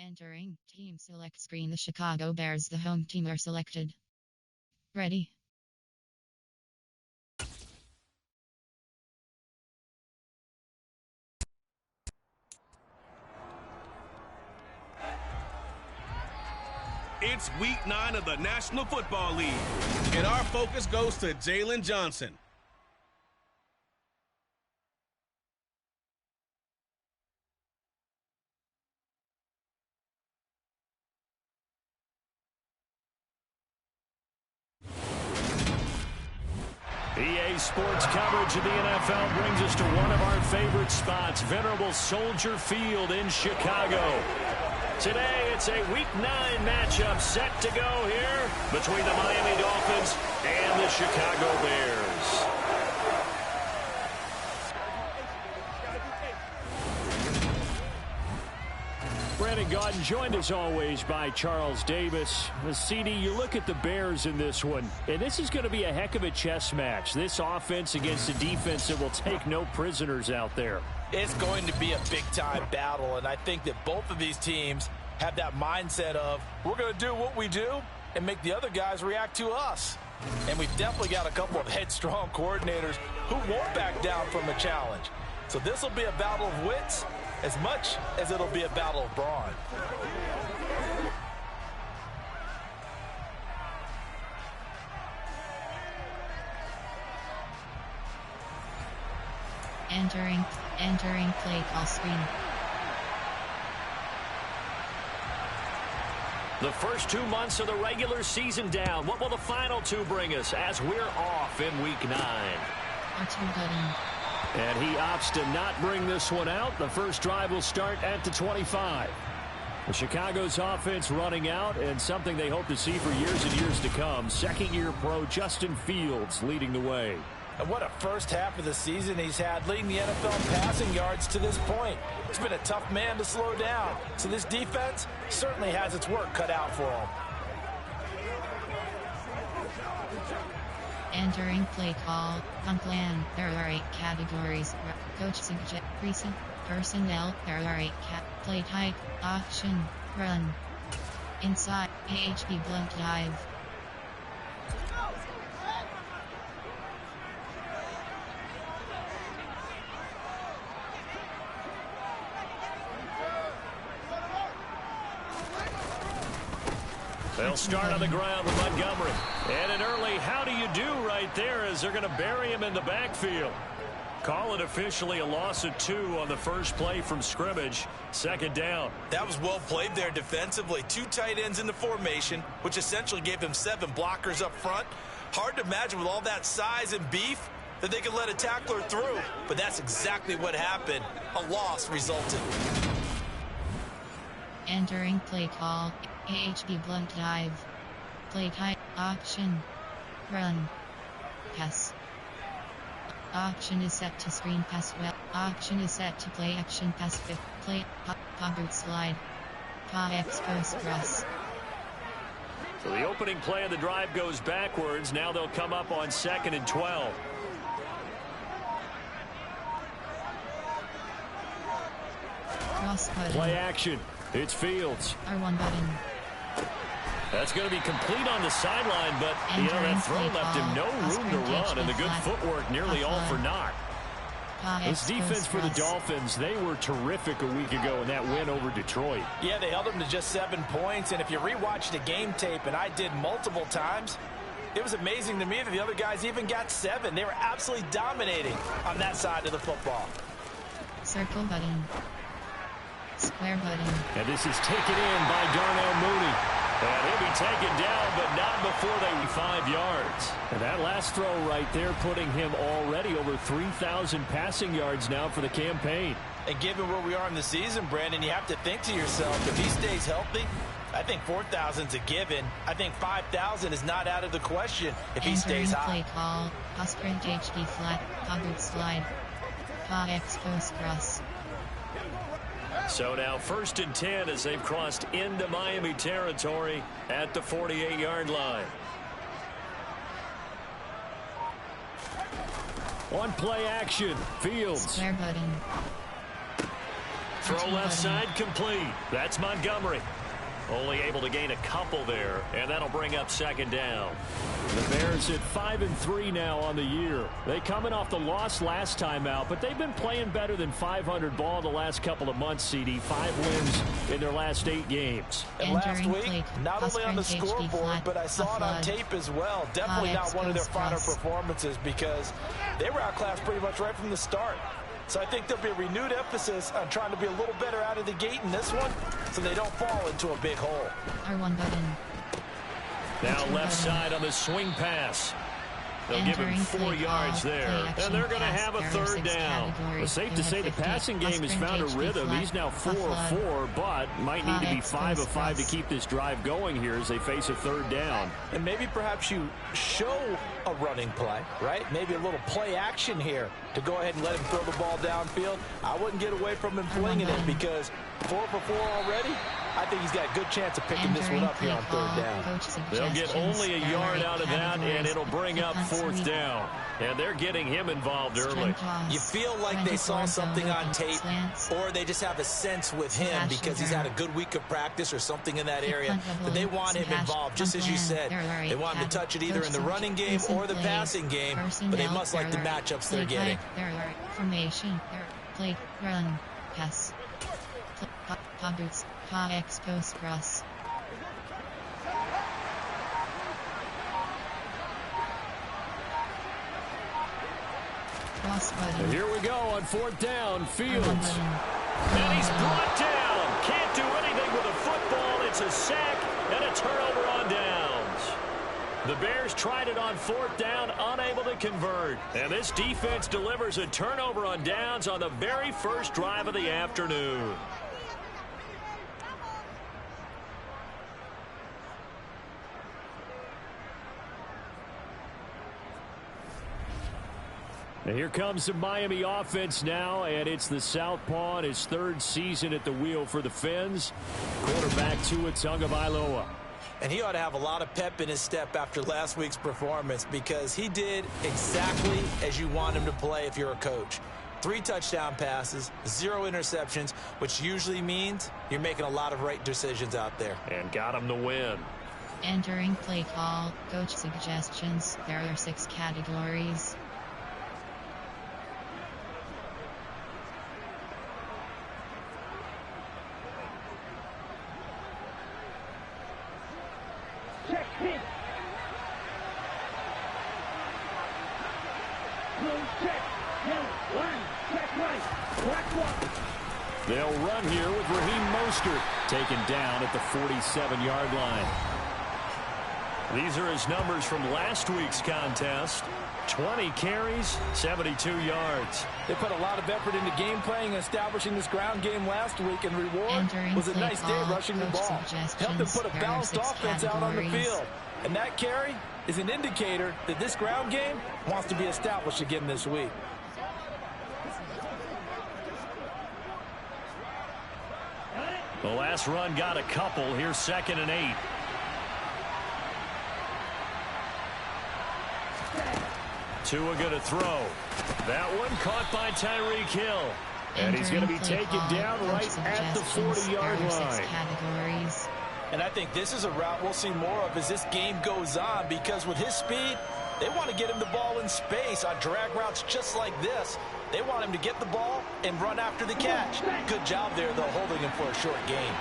Entering team select screen. The Chicago Bears, the home team, are selected. Ready. It's week 9 of the National Football League, and our focus goes to Jalen Johnson. EA Sports coverage of the NFL brings us to one of our favorite spots, venerable Soldier Field in Chicago. Today, it's a Week 9 matchup set to go here between the Miami Dolphins and the Chicago Bears. Brandon Gaudin joined as always by Charles Davis. CD, you look at the Bears in this one, and this is going to be a heck of a chess match. This offense against a defense that will take no prisoners out there. It's going to be a big-time battle, and I think that both of these teams have that mindset of, we're going to do what we do and make the other guys react to us. And we've definitely got a couple of headstrong coordinators who won't back down from a challenge. So this will be a battle of wits as much as it'll be a battle of brawn. Entering play call screen. The first 2 months of the regular season down. What will the final 2 bring us as we're off in Week 9? R2 button. And he opts to not bring this one out. The first drive will start at the 25. The Chicago's offense running out, and something they hope to see for years and years to come. Second-year pro Justin Fields leading the way. And what a first half of the season he's had, leading the NFL in passing yards to this point. He's been a tough man to slow down. So this defense certainly has its work cut out for him. Entering play call. On plan. There are 8 categories. Coach suggest recent personnel. There are 8 play type. Option. Run. Inside. AHB blunt dive. They'll start on the ground with Montgomery. And an early how do you do right there as they're going to bury him in the backfield. Call it officially a loss of 2 on the first play from scrimmage. Second down. That was well played there defensively. 2 tight ends in the formation, which essentially gave them 7 blockers up front. Hard to imagine with all that size and beef that they could let a tackler through. But that's exactly what happened. A loss resulted. Entering play call. AHB blunt dive. Play type. Option. Run. Pass. Option is set to screen pass well. Option is set to play action pass 5th. Play. Pop boot slide. Pa expose press. So the opening play of the drive goes backwards. Now they'll come up on 2nd and 12. Cross button. Play action. It's Fields. R1 button. That's going to be complete on the sideline, but you know, that throw left him no room to run, and the good footwork nearly all for naught. This defense for the Dolphins, they were terrific a week ago in that win over Detroit. Yeah, they held them to just 7 points, and if you rewatch the game tape, and I did multiple times, it was amazing to me that the other guys even got 7. They were absolutely dominating on that side of the football. Circle button. Square button. And this is taken in by Darnell Mooney. And he'll be taken down, but not before they 5 yards. And that last throw right there putting him already over 3,000 passing yards now for the campaign. And given where we are in the season, Brandon, you have to think to yourself, if he stays healthy, I think 4,000's a given. I think 5,000 is not out of the question if he stays high. Play call. Pa sprint HB flat. Pa boot slide. Pa expose cross. So now 1st and 10 as they've crossed into Miami territory at the 48-yard line. On play action, Fields. Square button. throw left side complete. That's Montgomery. Only able to gain a couple there, and that'll bring up second down. The Bears at 5-3 now on the year. They coming off the loss last time out, but they've been playing better than 500 ball the last couple of months, CD. 5 wins in their last 8 games. And last week, not only on the scoreboard, but I saw it on tape as well. Definitely not one of their finer performances because they were outclassed pretty much right from the start. So I think there'll be a renewed emphasis on trying to be a little better out of the gate in this one so they don't fall into a big hole. R1 button. Now left side on the swing pass. They'll give him 4 yards there, and they're going to have a third down. It's safe to say the passing game has found a rhythm. He's now 4-4, but might need to be 5-5 to keep this drive going here as they face a third down. And maybe perhaps you show a running play, right? Maybe a little play action here to go ahead and let him throw the ball downfield. I wouldn't get away from him flinging it because 4-for-4 already. I think he's got a good chance of picking this one up here on third down. They'll get only a yard out of that, and it'll bring up fourth down. And they're getting him involved early. You feel like they saw something on tape, or they just have a sense with him because he's had a good week of practice or something in that area that they want him involved, just as you said. They want him to touch it either in the running game or the passing game, but they must like the matchups they're getting. Formation, play, run, pass, pop boots, pa expose cross. And here we go on fourth down, Fields. And he's brought down. Can't do anything with a football. It's a sack and a turnover on downs. The Bears tried it on fourth down, unable to convert. And this defense delivers a turnover on downs on the very first drive of the afternoon. And here comes the Miami offense now, and it's the southpaw in his third season at the wheel for the Fins. Quarterback Tua Tagovailoa. And he ought to have a lot of pep in his step after last week's performance because he did exactly as you want him to play if you're a coach. 3 touchdown passes, 0 interceptions, which usually means you're making a lot of right decisions out there. And got him to win. Entering play call, coach suggestions. There are 6 categories. They'll run here with Raheem Mostert taken down at the 47-yard line. These are his numbers from last week's contest. 20 carries, 72 yards. They put a lot of effort into game playing and establishing this ground game last week, and reward was a nice day rushing the ball. Helped them put a balanced offense out on the field. And that carry is an indicator that this ground game wants to be established again this week. The last run got a couple. Here's 2nd and 8. Tua going to throw. That one caught by Tyreek Hill. And he's going to be taken down right at the 40-yard line. And I think this is a route we'll see more of as this game goes on because with his speed, they want to get him the ball in space on drag routes just like this. They want him to get the ball and run after the catch. Good job there, though, holding him for a short gain.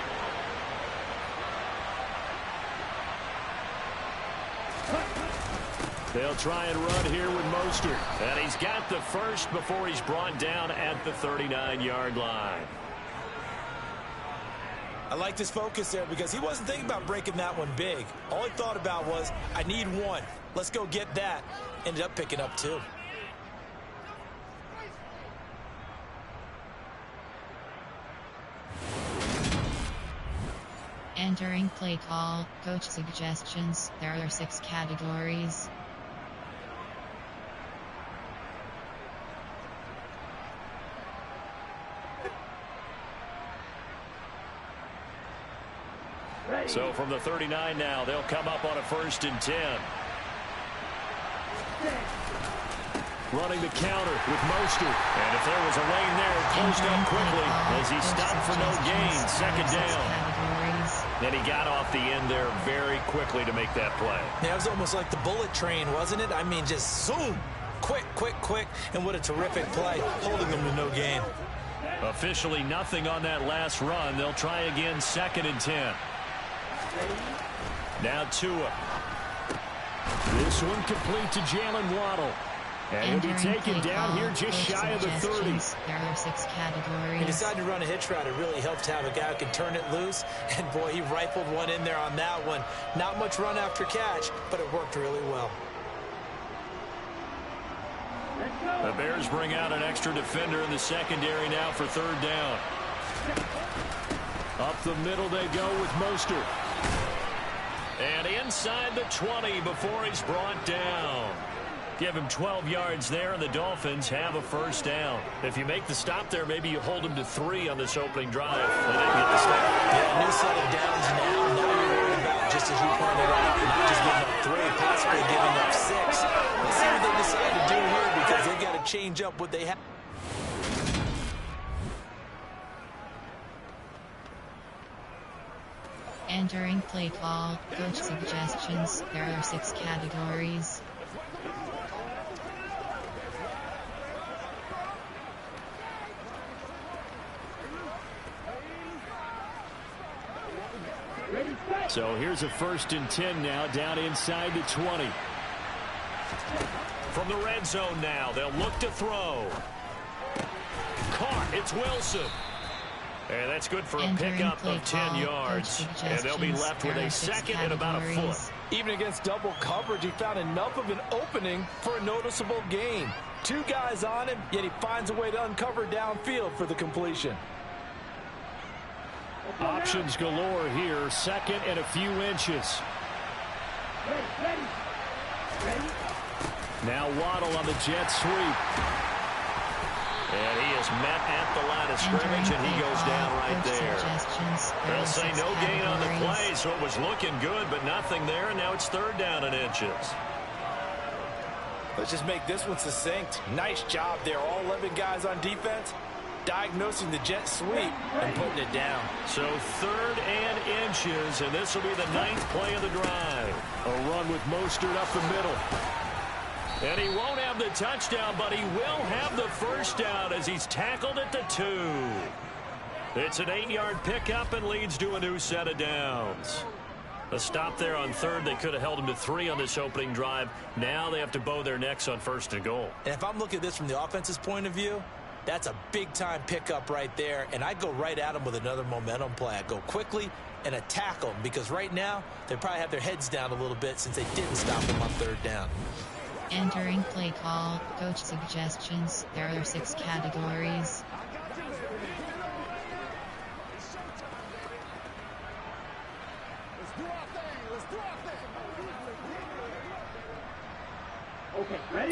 They'll try and run here with Mostert. And he's got the first before he's brought down at the 39-yard line. I like this focus there because he wasn't thinking about breaking that one big. All he thought about was, I need 1. Let's go get that. Ended up picking up 2. Entering play call, coach suggestions. There are 6 categories. So from the 39 now, they'll come up on a 1st and 10. running the counter with Mostert. And if there was a lane there, it closed up quickly as he stopped for no gain. Second down. And he got off the end there very quickly to make that play. Yeah, it was almost like the bullet train, wasn't it? I mean, just zoom. Quick, quick, quick. And what a terrific play, holding them to no gain. Officially nothing on that last run. They'll try again, 2nd and 10. Now Tua. This one complete to Jalen Waddle. And he'll be taken down here just shy of the 30. There are 6 categories. He decided to run a hitch route. It really helped to have a guy who can turn it loose. And, boy, he rifled one in there on that one. Not much run after catch, but it worked really well. The Bears bring out an extra defender in the secondary now for 3rd down. Up the middle they go with Mostert. And inside the 20 before he's brought down. Give him 12 yards there, and the Dolphins have a 1st down. If you make the stop there, maybe you hold them to 3 on this opening drive. They didn't get the stop. Yeah, new set of downs now. Now you're worried about, just as you pointed out, not just giving up 3, possibly giving up 6. Let's see what they decide to do here, because they've got to change up what they have. Entering play call, coach suggestions. There are 6 categories. So here's a 1st and 10 now, down inside the 20. From the red zone now, they'll look to throw. Caught, it's Wilson. And that's good for a pickup of 10 yards. And they'll be left with a 2nd and about a foot. Even against double coverage, he found enough of an opening for a noticeable gain. 2 guys on him, yet he finds a way to uncover downfield for the completion. Options galore here, 2nd and a few inches. Now Waddle on the jet sweep. And he is met at the line of scrimmage, and he goes down right there. They'll say no gain on the play, so it was looking good, but nothing there, and now it's 3rd down and inches. Let's just make this one succinct. Nice job there, all 11 guys on defense, diagnosing the jet sweep and putting it down. So 3rd and inches, and this will be the 9th play of the drive. A run with Mostert up the middle. And he won't have the touchdown, but he will have the 1st down as he's tackled at the 2. It's an 8-yard pickup and leads to a new set of downs. A stop there on 3rd. They could have held him to 3 on this opening drive. Now they have to bow their necks on 1st and goal. And if I'm looking at this from the offense's point of view, that's a big-time pickup right there, and I go right at him with another momentum play. I go quickly and attack them, because right now they probably have their heads down a little bit since they didn't stop him on 3rd down. Entering play call, coach suggestions. There are 6 categories.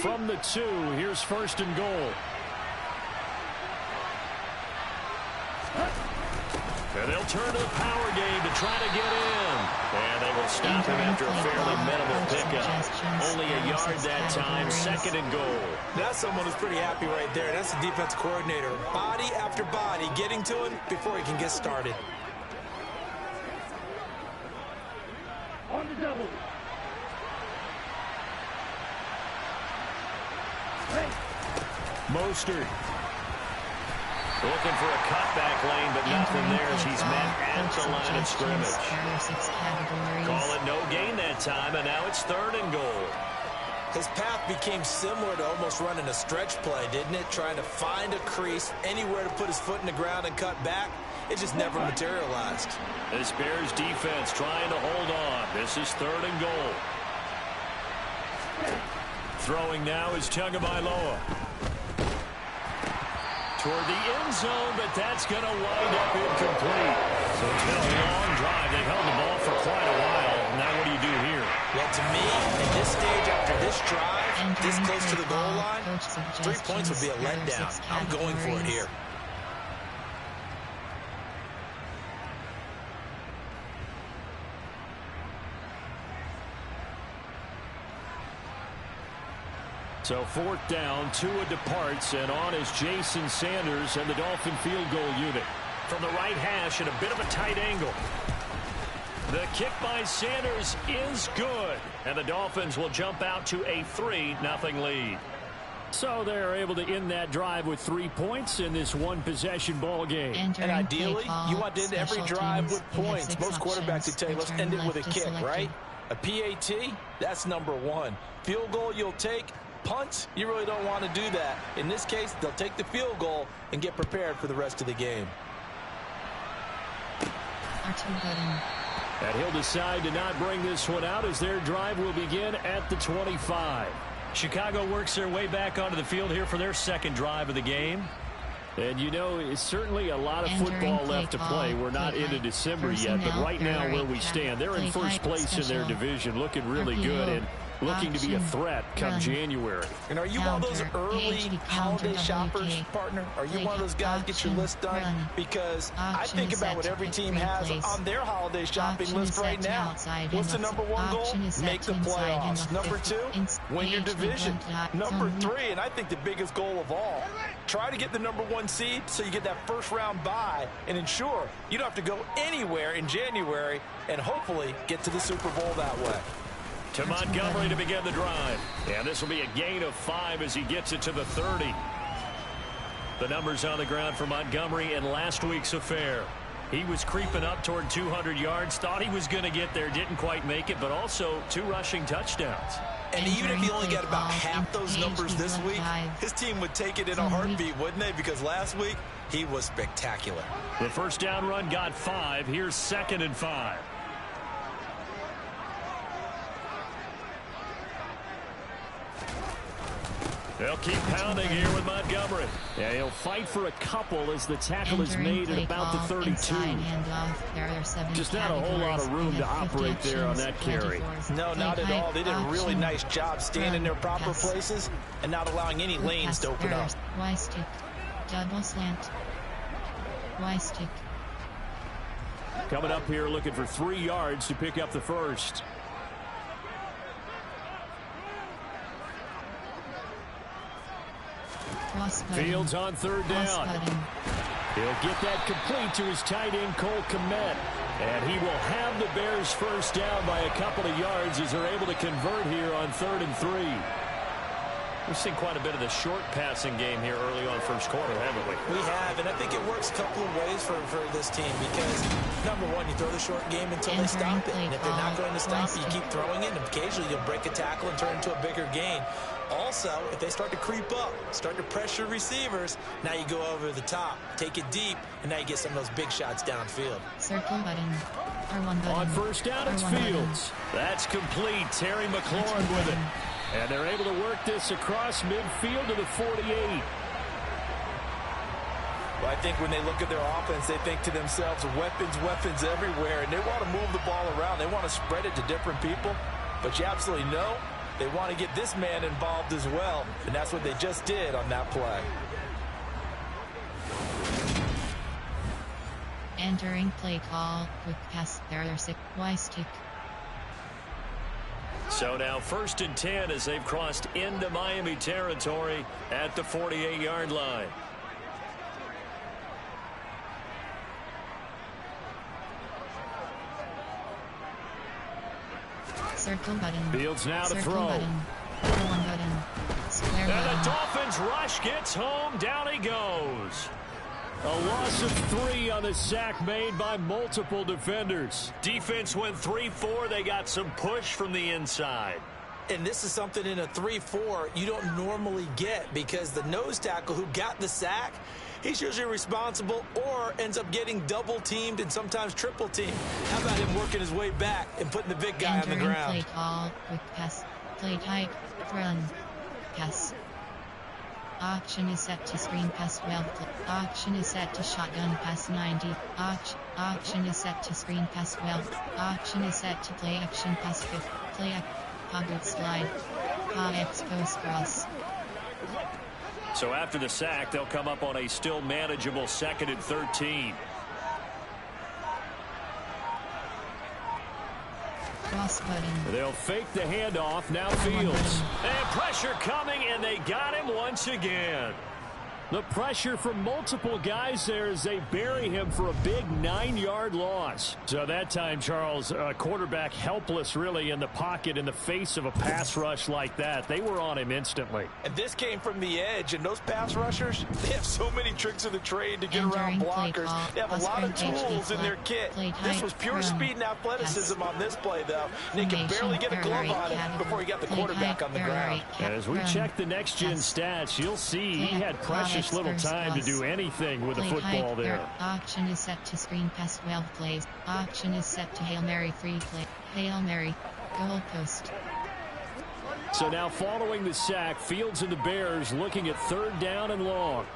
From the 2, here's 1st and goal. And they'll turn to the power game to try to get in. And they will stop him after a fairly minimal pickup. Only a yard that time, 2nd and goal. That's someone who's pretty happy right there. That's the defense coordinator. Body after body, getting to him before he can get started. On the double. Mostert. Looking for a cutback lane, but nothing there as he's met at the line of scrimmage. Call it no gain that time, and now it's 3rd and goal. His path became similar to almost running a stretch play, didn't it? Trying to find a crease, anywhere to put his foot in the ground and cut back. It just never materialized. This Bears defense trying to hold on. This is 3rd and goal. Throwing now is Tagovailoa. Toward the end zone, but that's going to wind up incomplete. So it's been a long drive. They've held the ball for quite a while. Now what do you do here? Well, to me, at this stage, after this drive, this close to the goal line, 3 points would be a letdown. I'm going for it here. So 4th down, Tua departs, and on is Jason Sanders and the Dolphin field goal unit. From the right hash at a bit of a tight angle. The kick by Sanders is good, and the Dolphins will jump out to a 3-0 lead. So they're able to end that drive with 3 points in this one-possession ball game. And ideally, you want to end every drive with points. Most quarterbacks would tell you, let's end it with a kick, right? A PAT, that's number 1. Field goal you'll take. Punts, you really don't want to do that. In this case, they'll take the field goal and get prepared for the rest of the game. And he'll decide to not bring this one out as their drive will begin at the 25. Chicago works their way back onto the field here for their second drive of the game. And, you know, it's certainly a lot of football left to play. We're not into December yet, but right now where we stand, they're in first place in their division, looking really good and looking to be a threat come January. And are you one of those early holiday shoppers, partner? Are you one of those guys get your list done? Because I think about what every team has on their holiday shopping list right now. What's the number 1 goal? Make the playoffs. Number 2, win your division. Number 3, and I think the biggest goal of all, try to get the number 1 seed so you get that first round bye and ensure you don't have to go anywhere in January and hopefully get to the Super Bowl that way. To Montgomery to begin the drive. And this will be a gain of 5 as he gets it to the 30. The numbers on the ground for Montgomery in last week's affair. He was creeping up toward 200 yards, thought he was going to get there, didn't quite make it, but also 2 rushing touchdowns. And even if he only got about half those numbers this week, his team would take it in a heartbeat, wouldn't they? Because last week, he was spectacular. The first down run got 5. Here's 2nd and 5. They'll keep pounding here with Montgomery. Yeah, he'll fight for a couple as the tackle is made at about the 32. Just not a whole lot of room to operate there on that carry. No, not at all. They did a really nice job staying in their proper places and not allowing any lanes to open up. Y-stick, double slant, Y-stick. Coming up here looking for 3 yards to pick up the first. Fields on 3rd down. He'll get that complete to his tight end, Cole Kmet. And he will have the Bears first down by a couple of yards as they're able to convert here on 3rd and 3. We've seen quite a bit of the short passing game here early on first quarter, haven't we? We have, and I think it works a couple of ways for this team because, number 1, you throw the short game until they stop it. And if they're not going to stop it, you keep throwing it, and occasionally you'll break a tackle and turn it into a bigger gain. Also, if they start to creep up, start to pressure receivers, now you go over the top, take it deep, and now you get some of those big shots downfield. Circle button. R1 button. On first down, it's Fields. That's complete. Terry McLaurin with it. And they're able to work this across midfield to the 48. Well, I think when they look at their offense, they think to themselves, weapons everywhere, and they want to move the ball around. They want to spread it to different people, but you absolutely know they want to get this man involved as well, and that's what they just did on that play. Entering play call, quick pass, there, Y-stick. So now 1st and 10 as they've crossed into Miami territory at the 48-yard line. Circle button. Fields now to Circle throw. Button. R1 button. Square And button. the Dolphins rush gets home. Down he goes. A loss of 3 on the sack made by multiple defenders. Defense went 3-4. They got some push from the inside. And this is something in a 3-4 you don't normally get because the nose tackle who got the sack, he's usually responsible or ends up getting double-teamed and sometimes triple-teamed. How about him working his way back and putting the big guy on the ground? Play call, quick pass, play type, run, pass. Auction is set to screen pass 12. Auction is set to shotgun pass 90. Auction is set to screen pass 12. Auction is set to play action pass 5. Play Hogwarts slide. Expose cross. So after the sack, they'll come up on a still manageable 2nd and 13. Cross button. They'll fake the handoff. Now Fields. And pressure coming, and they got him once again. The pressure from multiple guys there as they bury him for a big 9-yard loss. So that time, Charles, quarterback helpless really in the pocket in the face of a pass rush like that. They were on him instantly. And this came from the edge, and those pass rushers, they have so many tricks of the trade to get around blockers. They have a lot of tools in their kit. This was pure speed and athleticism on this play, though. They could barely get a glove on it before he got the quarterback on the ground. As we check the next-gen stats, you'll see he had precious little time to do anything with the football there. Auction is set to screen pass 12 plays. Auction is set to Hail Mary 3 play. Hail Mary. Goalpost. So now following the sack, Fields and the Bears looking at 3rd down and long.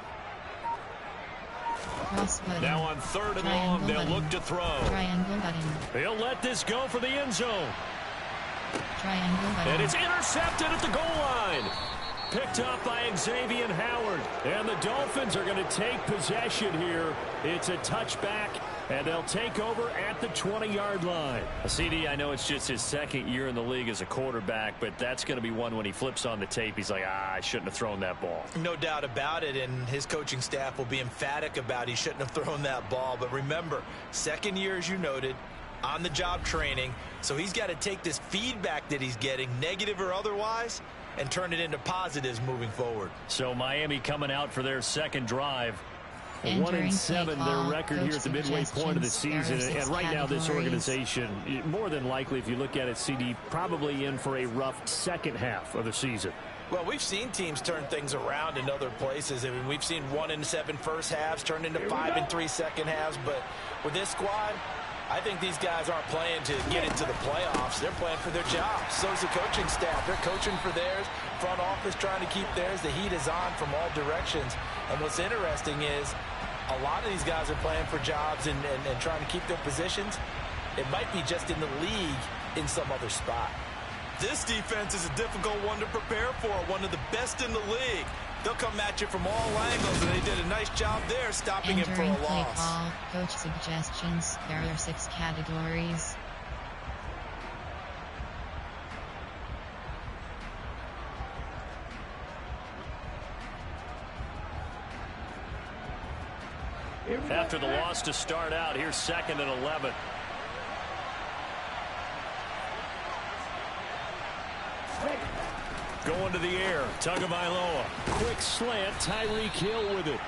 Now on 3rd and long, they'll look to throw. Triangle button. He'll let this go for the end zone. Triangle button. And it's intercepted at the goal line. Picked up by Xavier Howard. And the Dolphins are going to take possession here. It's a touchback, and they'll take over at the 20-yard line. CD, I know it's just his 2nd year in the league as a quarterback, but that's going to be one when he flips on the tape. He's like, I shouldn't have thrown that ball. No doubt about it, and his coaching staff will be emphatic about he shouldn't have thrown that ball. But remember, 2nd year, as you noted, on-the-job training, so he's got to take this feedback that he's getting, negative or otherwise, and turn it into positives moving forward. So Miami coming out for their 2nd drive. 1-7, their record here at the midway point of the season. And right now this organization, more than likely, if you look at it, CD, probably in for a rough 2nd half of the season. Well, we've seen teams turn things around in other places. I mean, we've seen 1-7 first halves turn into 5-3 second halves. But with this squad, I think these guys aren't playing to get into the playoffs. They're playing for their jobs. So is the coaching staff. They're coaching for theirs. Front office trying to keep theirs. The heat is on from all directions. And what's interesting is a lot of these guys are playing for jobs and trying to keep their positions. It might be just in the league in some other spot. This defense is a difficult one to prepare for, one of the best in the league. They'll come at you from all angles, and they did a nice job there stopping him for a loss. Call, coach suggestions. There are 6 categories. After the loss to start out, here's 2nd and 11. Going to the air, Tagovailoa. Quick slant, Tyreek Hill with it.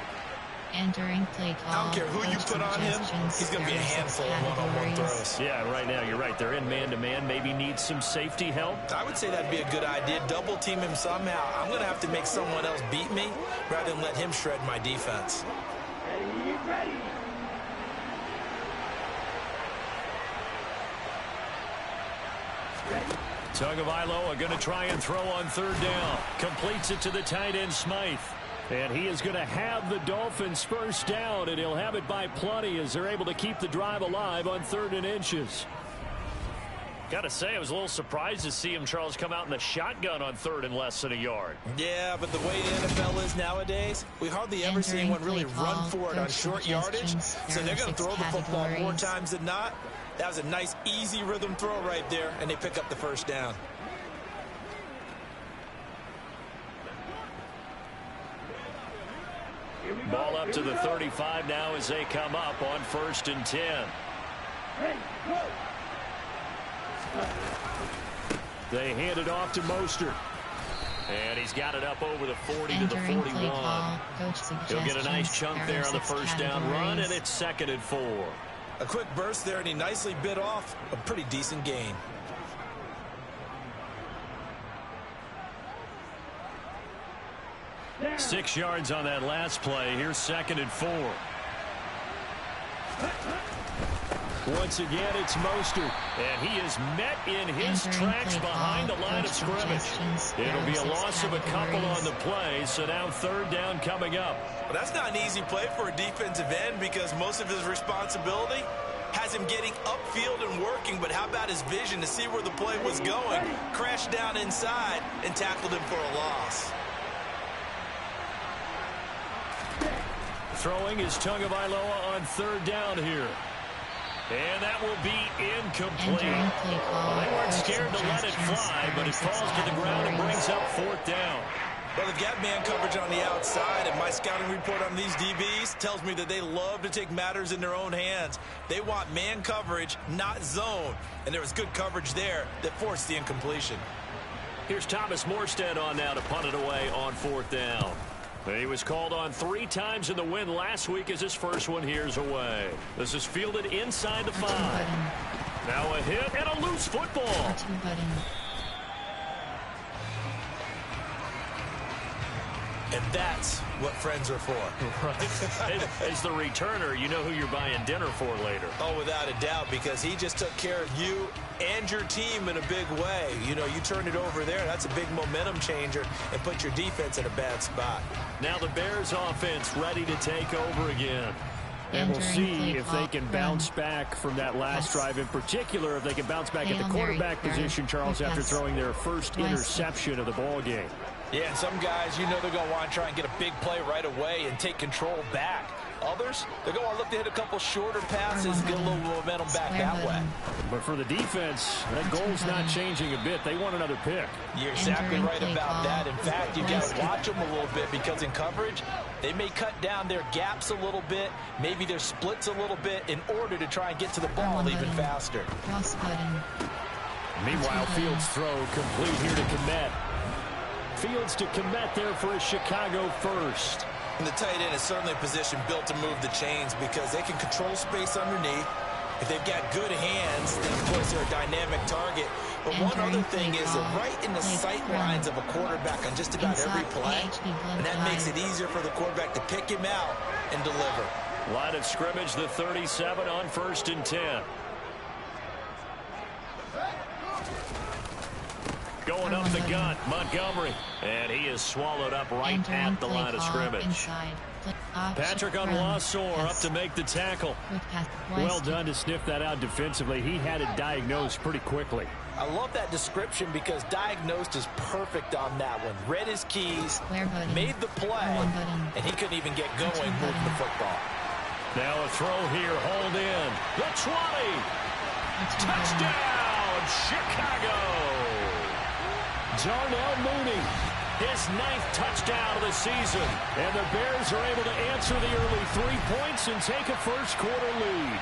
Entering play call. I don't care who you put on him, he's going to be a handful of one-on-one throws. Yeah, right now, you're right. They're in man-to-man. Maybe need some safety help. I would say that'd be a good idea. Double team him somehow. I'm going to have to make someone else beat me rather than let him shred my defense. Ready. Tagovailoa going to try and throw on 3rd down. Completes it to the tight end, Smythe. And he is going to have the Dolphins first down, and he'll have it by plenty as they're able to keep the drive alive on 3rd and inches. Got to say, I was a little surprised to see him, Charles, come out in the shotgun on 3rd and less than a yard. Yeah, but the way the NFL is nowadays, we hardly ever see anyone really run for it on short yardage. So they're going to throw the football more times than not. That was a nice, easy rhythm throw right there, and they pick up the first down. Ball up to the 35 now as they come up on 1st and 10. They hand it off to Mostert. And he's got it up over the 40 to the 41. He'll get a nice chunk there on the first down run, and it's 2nd and 4. A quick burst there, and he nicely bit off a pretty decent gain. Yeah. 6 yards on that last play. Here's 2nd and 4. Once again, it's Mostert, and he is met in his tracks behind the line of scrimmage. It'll be a loss of a couple on the play, so now 3rd down coming up. Well, that's not an easy play for a defensive end because most of his responsibility has him getting upfield and working, but how about his vision to see where the play was going? Crashed down inside and tackled him for a loss. Throwing is Tagovailoa on 3rd down here. And that will be incomplete. Entering play call. Well, they weren't Coach scared to let it suggestions. fly, but it There are falls 6 to the ground and categories. brings up 4th down. Well, they've got man coverage on the outside, and my scouting report on these DBs tells me that they love to take matters in their own hands. They want man coverage, not zone. And there was good coverage there that forced the incompletion. Here's Thomas Morstead on now to punt it away on 4th down. He was called on 3 times in the win last week as his first one here's away. This is fielded inside the 5. Now a hit and a loose football. R2 button. And that's what friends are for. Right. As the returner, you know who you're buying dinner for later. Oh, without a doubt, because he just took care of you and your team in a big way. You know, you turn it over there, that's a big momentum changer and put your defense in a bad spot. Now the Bears offense ready to take over again. And we'll see if they can bounce back from that last drive. In particular, if they can bounce back at the quarterback position, Charles, after throwing their first interception of the ball game. Yeah, and some guys, you know they're going to want to try and get a big play right away and take control back. Others, they're going to look to hit a couple shorter passes and get a little momentum back that way. But for the defense, that goal's not changing a bit. They want another pick. You're exactly right about that. In fact, you got to watch them a little bit because in coverage, they may cut down their gaps a little bit, maybe their splits a little bit in order to try and get to the ball even faster. Meanwhile, Fields' throw complete here to Kmet. Fields to Kmet there for a Chicago first. And the tight end is certainly a position built to move the chains because they can control space underneath. If they've got good hands, then of course they're a dynamic target. But one other thing is they're right in the sight lines of a quarterback on just about every play. And that makes it easier for the quarterback to pick him out and deliver. Line of scrimmage, the 37 on 1st and 10. Going up the gut, Montgomery. And he is swallowed up right at the line of scrimmage. Patrick Onwuasor up to make the tackle. Well done to sniff that out defensively. He had it diagnosed pretty quickly. I love that description because diagnosed is perfect on that one. Read his keys, made the play, and he couldn't even get going moving the football. Now a throw here, hold in. The 20. Touchdown, Chicago. Darnell Mooney, his 9th touchdown of the season. And the Bears are able to answer the early 3 points and take a first-quarter lead.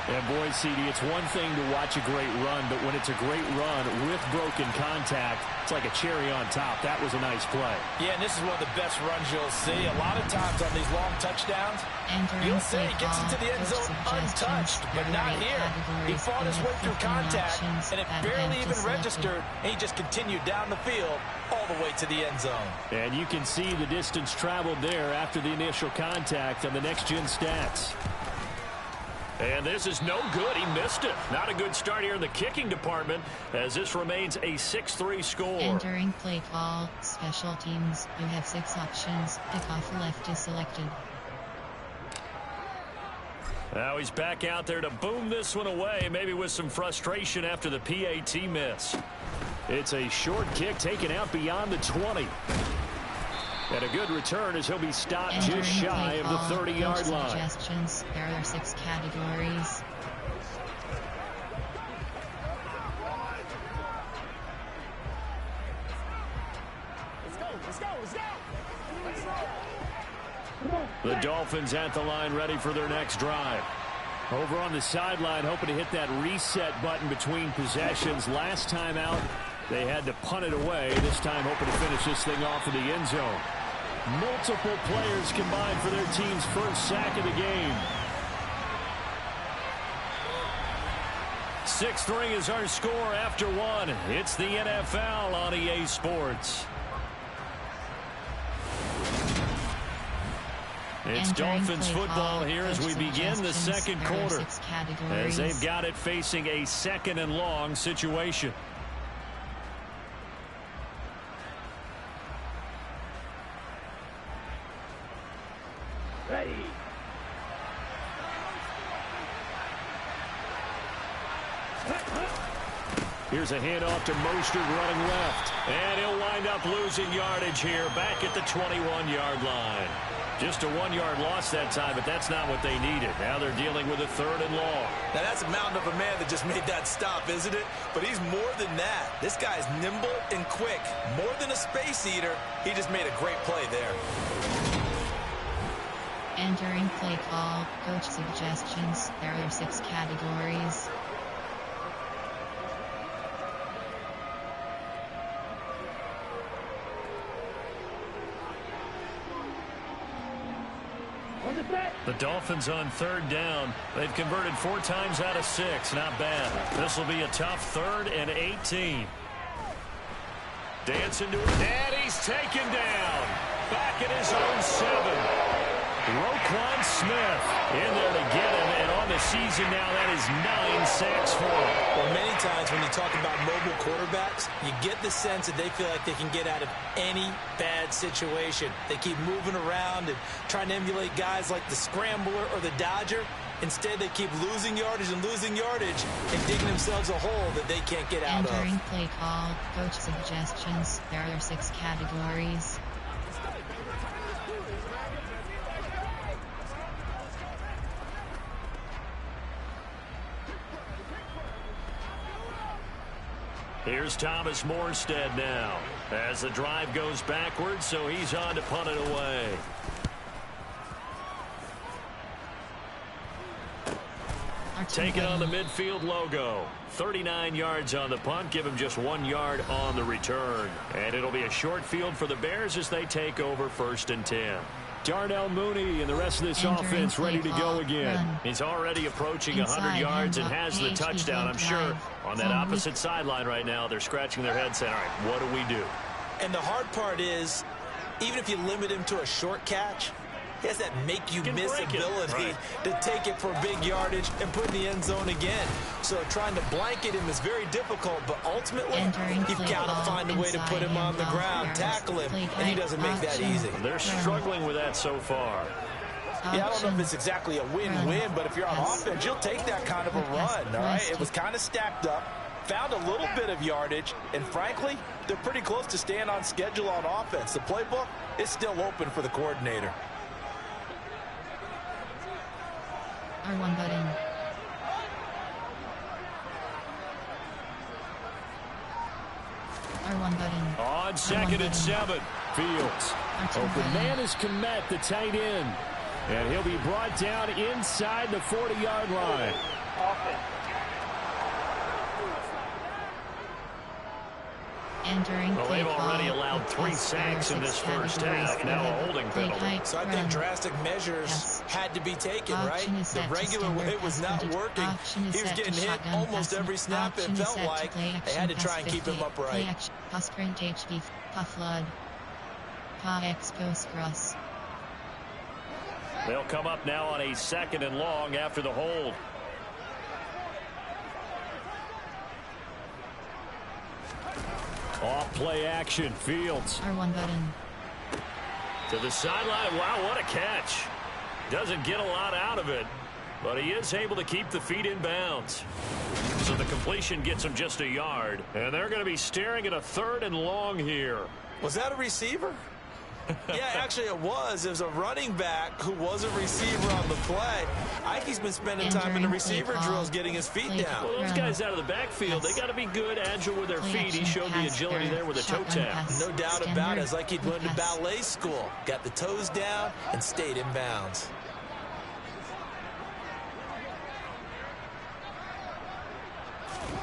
And boy, CD, it's one thing to watch a great run, but when it's a great run with broken contact, it's like a cherry on top. That was a nice play. Yeah, and this is one of the best runs you'll see. A lot of times on these long touchdowns, you'll see he gets into the end zone untouched, but not here. He fought his way through contact, and it barely even registered, and he just continued down the field all the way to the end zone. And you can see the distance traveled there after the initial contact on the next-gen stats. And this is no good. He missed it. Not a good start here in the kicking department as this remains a 6-3 score. Entering play call, special teams. You have 6 options. Kickoff left is selected. Now he's back out there to boom this one away, maybe with some frustration after the PAT miss. It's a short kick taken out beyond the 20. And a good return as he'll be stopped just shy of the 30-yard line. Suggestions. There are 6 categories. The Dolphins at the line ready for their next drive. Over on the sideline, hoping to hit that reset button between possessions. Last time out, they had to punt it away. This time hoping to finish this thing off in the end zone. Multiple players combined for their team's first sack of the game. 6-3 is our score after 1. It's the NFL on EA Sports. It's Dolphins football here as we begin the second quarter. As they've got it facing a 2nd and long situation. Ready. Here's a handoff to Mostert running left. And he'll wind up losing yardage here back at the 21-yard line. Just a 1-yard loss that time, but that's not what they needed. Now they're dealing with a 3rd and long. Now that's a mountain of a man that just made that stop, isn't it? But he's more than that. This guy's nimble and quick. More than a space eater. He just made a great play there. Entering play call, coach suggestions. There are 6 categories. The Dolphins on 3rd down. They've converted 4 times out of 6. Not bad. This will be a tough 3rd and 18. Dancing to it. And he's taken down. Back at his own 7. Roquan Smith in there to get him, and on the season now, that is 9 sacks for him. Well, many times when you talk about mobile quarterbacks, you get the sense that they feel like they can get out of any bad situation. They keep moving around and trying to emulate guys like the Scrambler or the Dodger. Instead, they keep losing yardage and digging themselves a hole that they can't get out of. Entering play call, coach suggestions. There are 6 categories. Here's Thomas Morstead now as the drive goes backwards, so he's on to punt it away. Taking on the midfield logo. 39 yards on the punt. Give him just 1 yard on the return. And it'll be a short field for the Bears as they take over 1st and 10. Darnell Mooney and the rest of this offense ready to go again. He's already approaching 100 yards and has the touchdown. I'm sure on that opposite sideline right now, they're scratching their heads saying, all right, what do we do? And the hard part is, even if you limit him to a short catch, he has that make-you-miss ability to take it for big yardage and put in the end zone again. So trying to blanket him is very difficult, but ultimately, you've got to find a way to put him on the ground, tackle him, and he doesn't make that easy. They're struggling with that so far. Yeah, I don't know if it's exactly a win-win, but if you're on offense, you'll take that kind of a run, all right? It was kind of stacked up, found a little bit of yardage, and frankly, they're pretty close to staying on schedule on offense. The playbook is still open for the coordinator. R1 button. R1 button. On 2nd and 7. Fields. Open man is Kmet, the tight end. And he'll be brought down inside the 40-yard line. Well, they've already allowed 3 sacks in this first half. Now a holding penalty. So I think drastic measures had to be taken, right? The regular way was not working. He was getting hit almost every snap, it felt like. They had to try and keep him upright. Sprint HB, flood. Cross. They'll come up now on a 2nd and long after the hold. Off play action. Fields. R1 button. To the sideline. Wow, what a catch. Doesn't get a lot out of it, but he is able to keep the feet in bounds. So the completion gets him just a yard. And they're going to be staring at a 3rd and long here. Was that a receiver? Yeah, actually it was. It was a running back who was a receiver on the play. Ike's been spending time in the receiver drills getting his feet down. Well, those guys out of the backfield, they got to be good, agile with their feet. He showed the agility there with a toe tap. No doubt about it. It's like he'd went to ballet school. Got the toes down and stayed in bounds.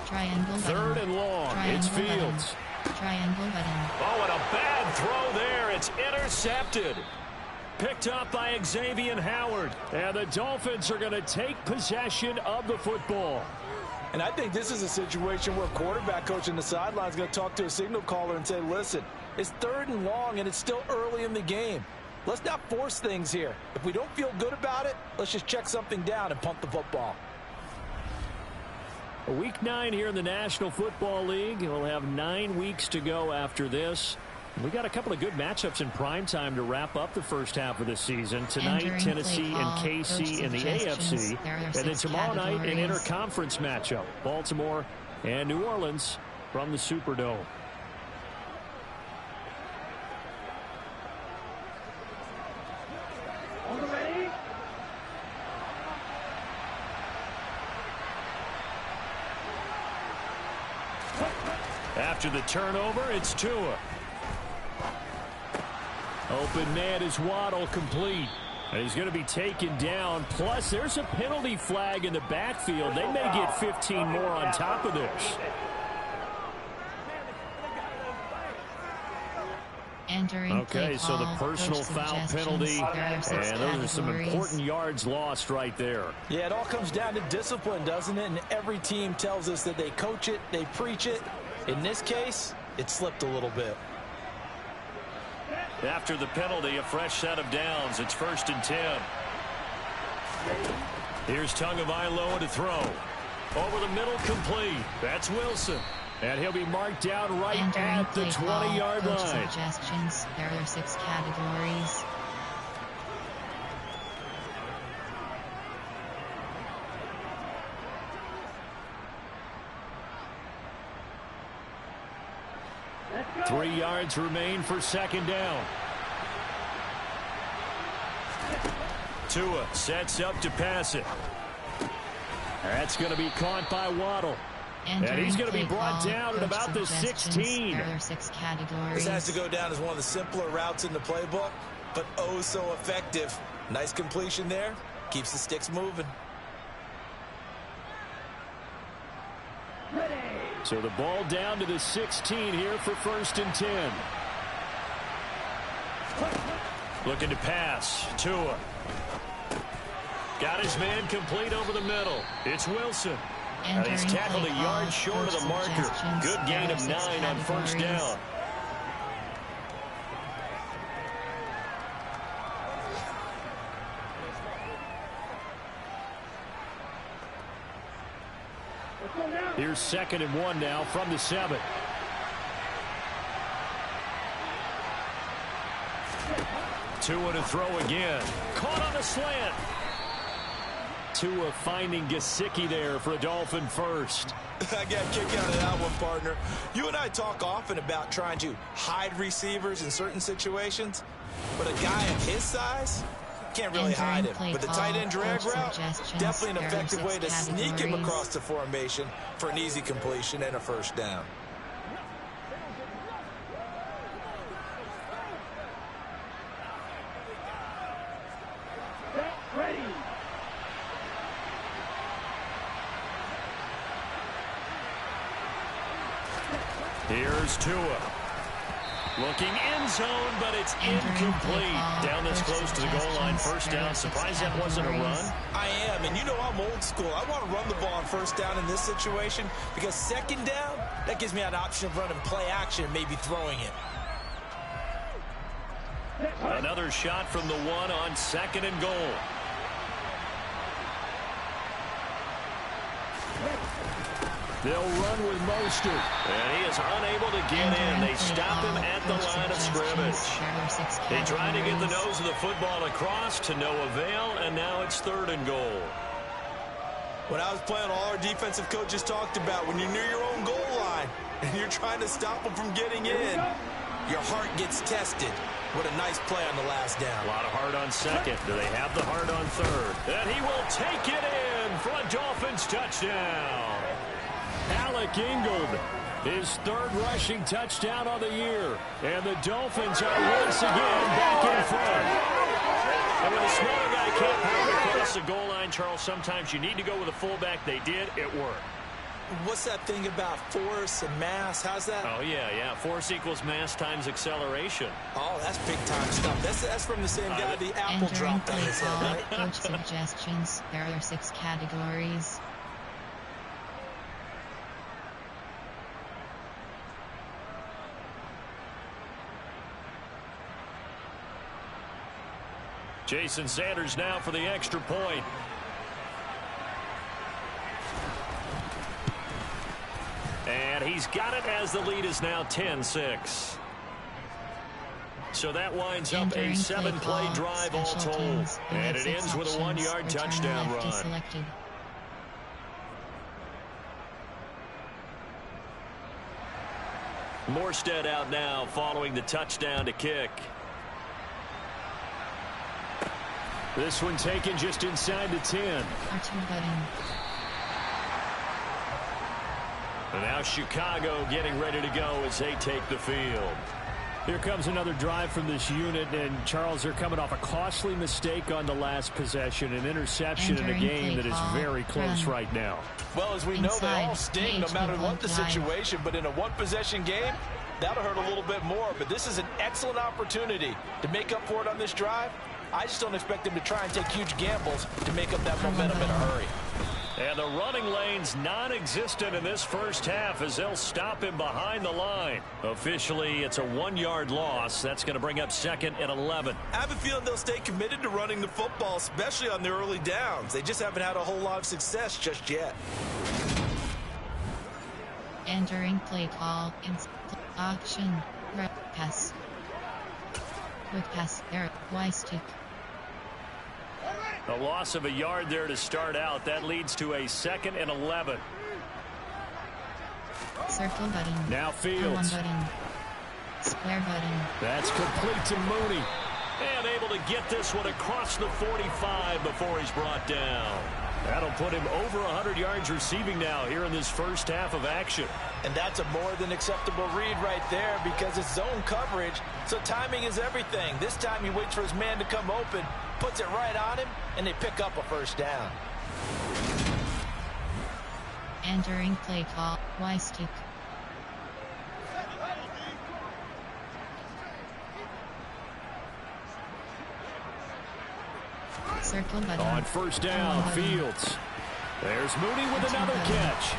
Triangle button. 3rd and long. It's Fields. Triangle button. Oh, and a bad throw there. It's intercepted. Picked up by Xavier Howard. And the Dolphins are going to take possession of the football. And I think this is a situation where quarterback coach in the sideline is going to talk to a signal caller and say, listen, it's 3rd and long and it's still early in the game. Let's not force things here. If we don't feel good about it, let's just check something down and punt the football. Week 9 here in the National Football League. We'll have 9 weeks to go after this. We got a couple of good matchups in prime time to wrap up the first half of the season. Tonight, Tennessee and KC in the AFC. And then tomorrow night, an interconference matchup. Baltimore And New Orleans from the Superdome. Ready? After the turnover, it's Tua. Open man is Waddle, complete. And he's going to be taken down. Plus, there's a penalty flag in the backfield. They may get 15 more on top of this. Okay, so the personal foul penalty, and those are some important yards lost right there. Yeah, it all comes down to discipline, doesn't it? And every team tells us that they coach it, they preach it. In this case, it slipped a little bit. After the penalty, a fresh set of downs. It's 1st and 10. Here's Tagovailoa to throw. Over the middle, complete. That's Wilson. And he'll be marked down right at the 20-yard line. Suggestions. There are 6 categories. Let's go. 3 yards remain for 2nd down. Tua sets up to pass it. That's going to be caught by Waddle. And he's going to be brought down at about the 16. There are 6 categories. This has to go down as one of the simpler routes in the playbook, but oh so effective. Nice completion there. Keeps the sticks moving. Ready. So the ball down to the 16 here for 1st and 10. Looking to pass. Tua. Got his man complete over the middle. It's Wilson. And he's tackled a yard short of the marker. Good gain of 9 on 1st down. Here's 2nd and 1 now from the 7. Tua to throw again. Caught on a slant. Tua finding Gesicki there for a Dolphin first. I got a kick out of that one, partner. You and I talk often about trying to hide receivers in certain situations, but a guy of his size can't really hide him. But the tight end drag route, definitely an effective way to sneak him across the formation for an easy completion and a 1st down. Ready. Here's Tua. Looking end zone, but it's incomplete. Down this close to the goal line. 1st down. Surprised that wasn't a run. I am, and you know I'm old school. I want to run the ball on 1st down in this situation because 2nd down, that gives me an option of running play action and maybe throwing it. Another shot from the 1 on 2nd and goal. They'll run with Mostert. And he is unable to get in. They stop him at the line of scrimmage. They tried to get the nose of the football across to no avail, and now it's 3rd and goal. When I was playing, all our defensive coaches talked about when you're near your own goal line and you're trying to stop them from getting in, your heart gets tested. What a nice play on the last down. A lot of heart on 2nd. Do they have the heart on 3rd? And he will take it in for a Dolphins touchdown. Alec Ingold, his 3rd rushing touchdown on the year. And the Dolphins are once again back in front. And when a smaller guy can't pound across the goal line, Charles, sometimes you need to go with a fullback. They did. It worked. What's that thing about force and mass? How's that? Oh, yeah. Force equals mass times acceleration. Oh, that's big-time stuff. That's from the same guy the apple dropped on his head, right? Coach suggestions. There are 6 categories. Jason Sanders now for the extra point. And he's got it as the lead is now 10-6. So that winds up a 7-play drive all told. And it ends with a 1-yard touchdown run. Morstead out now following the touchdown to kick. This one taken just inside the 10. And now Chicago getting ready to go as they take the field. Here comes another drive from this unit, and Charles, they're coming off a costly mistake on the last possession, an interception in a game that is very close right now. Well, as we know, they all sting no matter what the situation, but in a one-possession game, that'll hurt a little bit more. But this is an excellent opportunity to make up for it on this drive. I just don't expect them to try and take huge gambles to make up that momentum in a hurry. And the running lane's non-existent in this first half as they'll stop him behind the line. Officially, it's a 1-yard loss. That's going to bring up 2nd and 11. I have a feeling they'll stay committed to running the football, especially on the early downs. They just haven't had a whole lot of success just yet. Entering play call. Auction. Pass. Quick pass. Eric Weistick. A loss of a yard there to start out. That leads to a 2nd and 11. Circle button. Now Fields. Button. Square button. That's complete to Mooney. And able to get this one across the 45 before he's brought down. That'll put him over 100 yards receiving now here in this first half of action. And that's a more than acceptable read right there because it's zone coverage, so timing is everything. This time he waits for his man to come open, puts it right on him, and they pick up a first down. Entering play call. Weistick. Circle button. On first down, Fields. There's Mooney with another catch.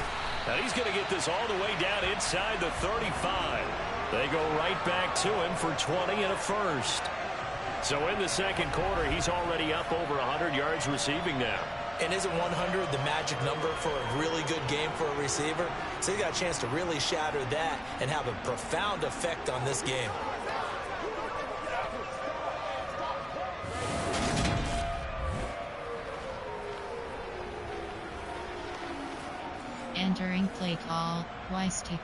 Now he's going to get this all the way down inside the 35. They go right back to him for 20 and a first. So in the second quarter, he's already up over 100 yards receiving now. And isn't 100 the magic number for a really good game for a receiver? So he got a chance to really shatter that and have a profound effect on this game. Entering play call. Weistick.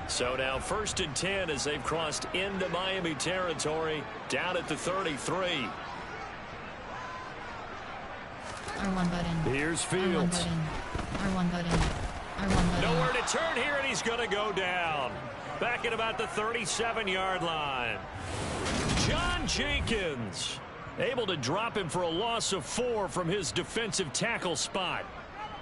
So now 1st and 10 as they've crossed into Miami territory down at the 33. R1 button. Here's Fields. R1 button. R1 button. Nowhere to turn here, and he's going to go down. Back at about the 37-yard line. John Jenkins able to drop him for a loss of 4 from his defensive tackle spot.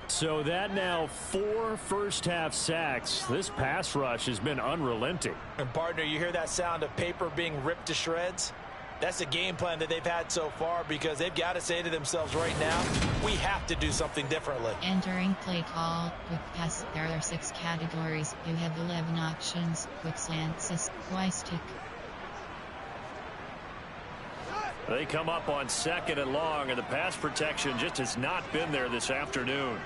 So that now 4 first-half sacks. This pass rush has been unrelenting. And, partner, you hear that sound of paper being ripped to shreds? That's the game plan that they've had so far because they've got to say to themselves right now, we have to do something differently. Entering play call. Quick pass. There are 6 categories. You have 11 options. Quick slant. Weistick. They come up on 2nd and long, and the pass protection just has not been there this afternoon.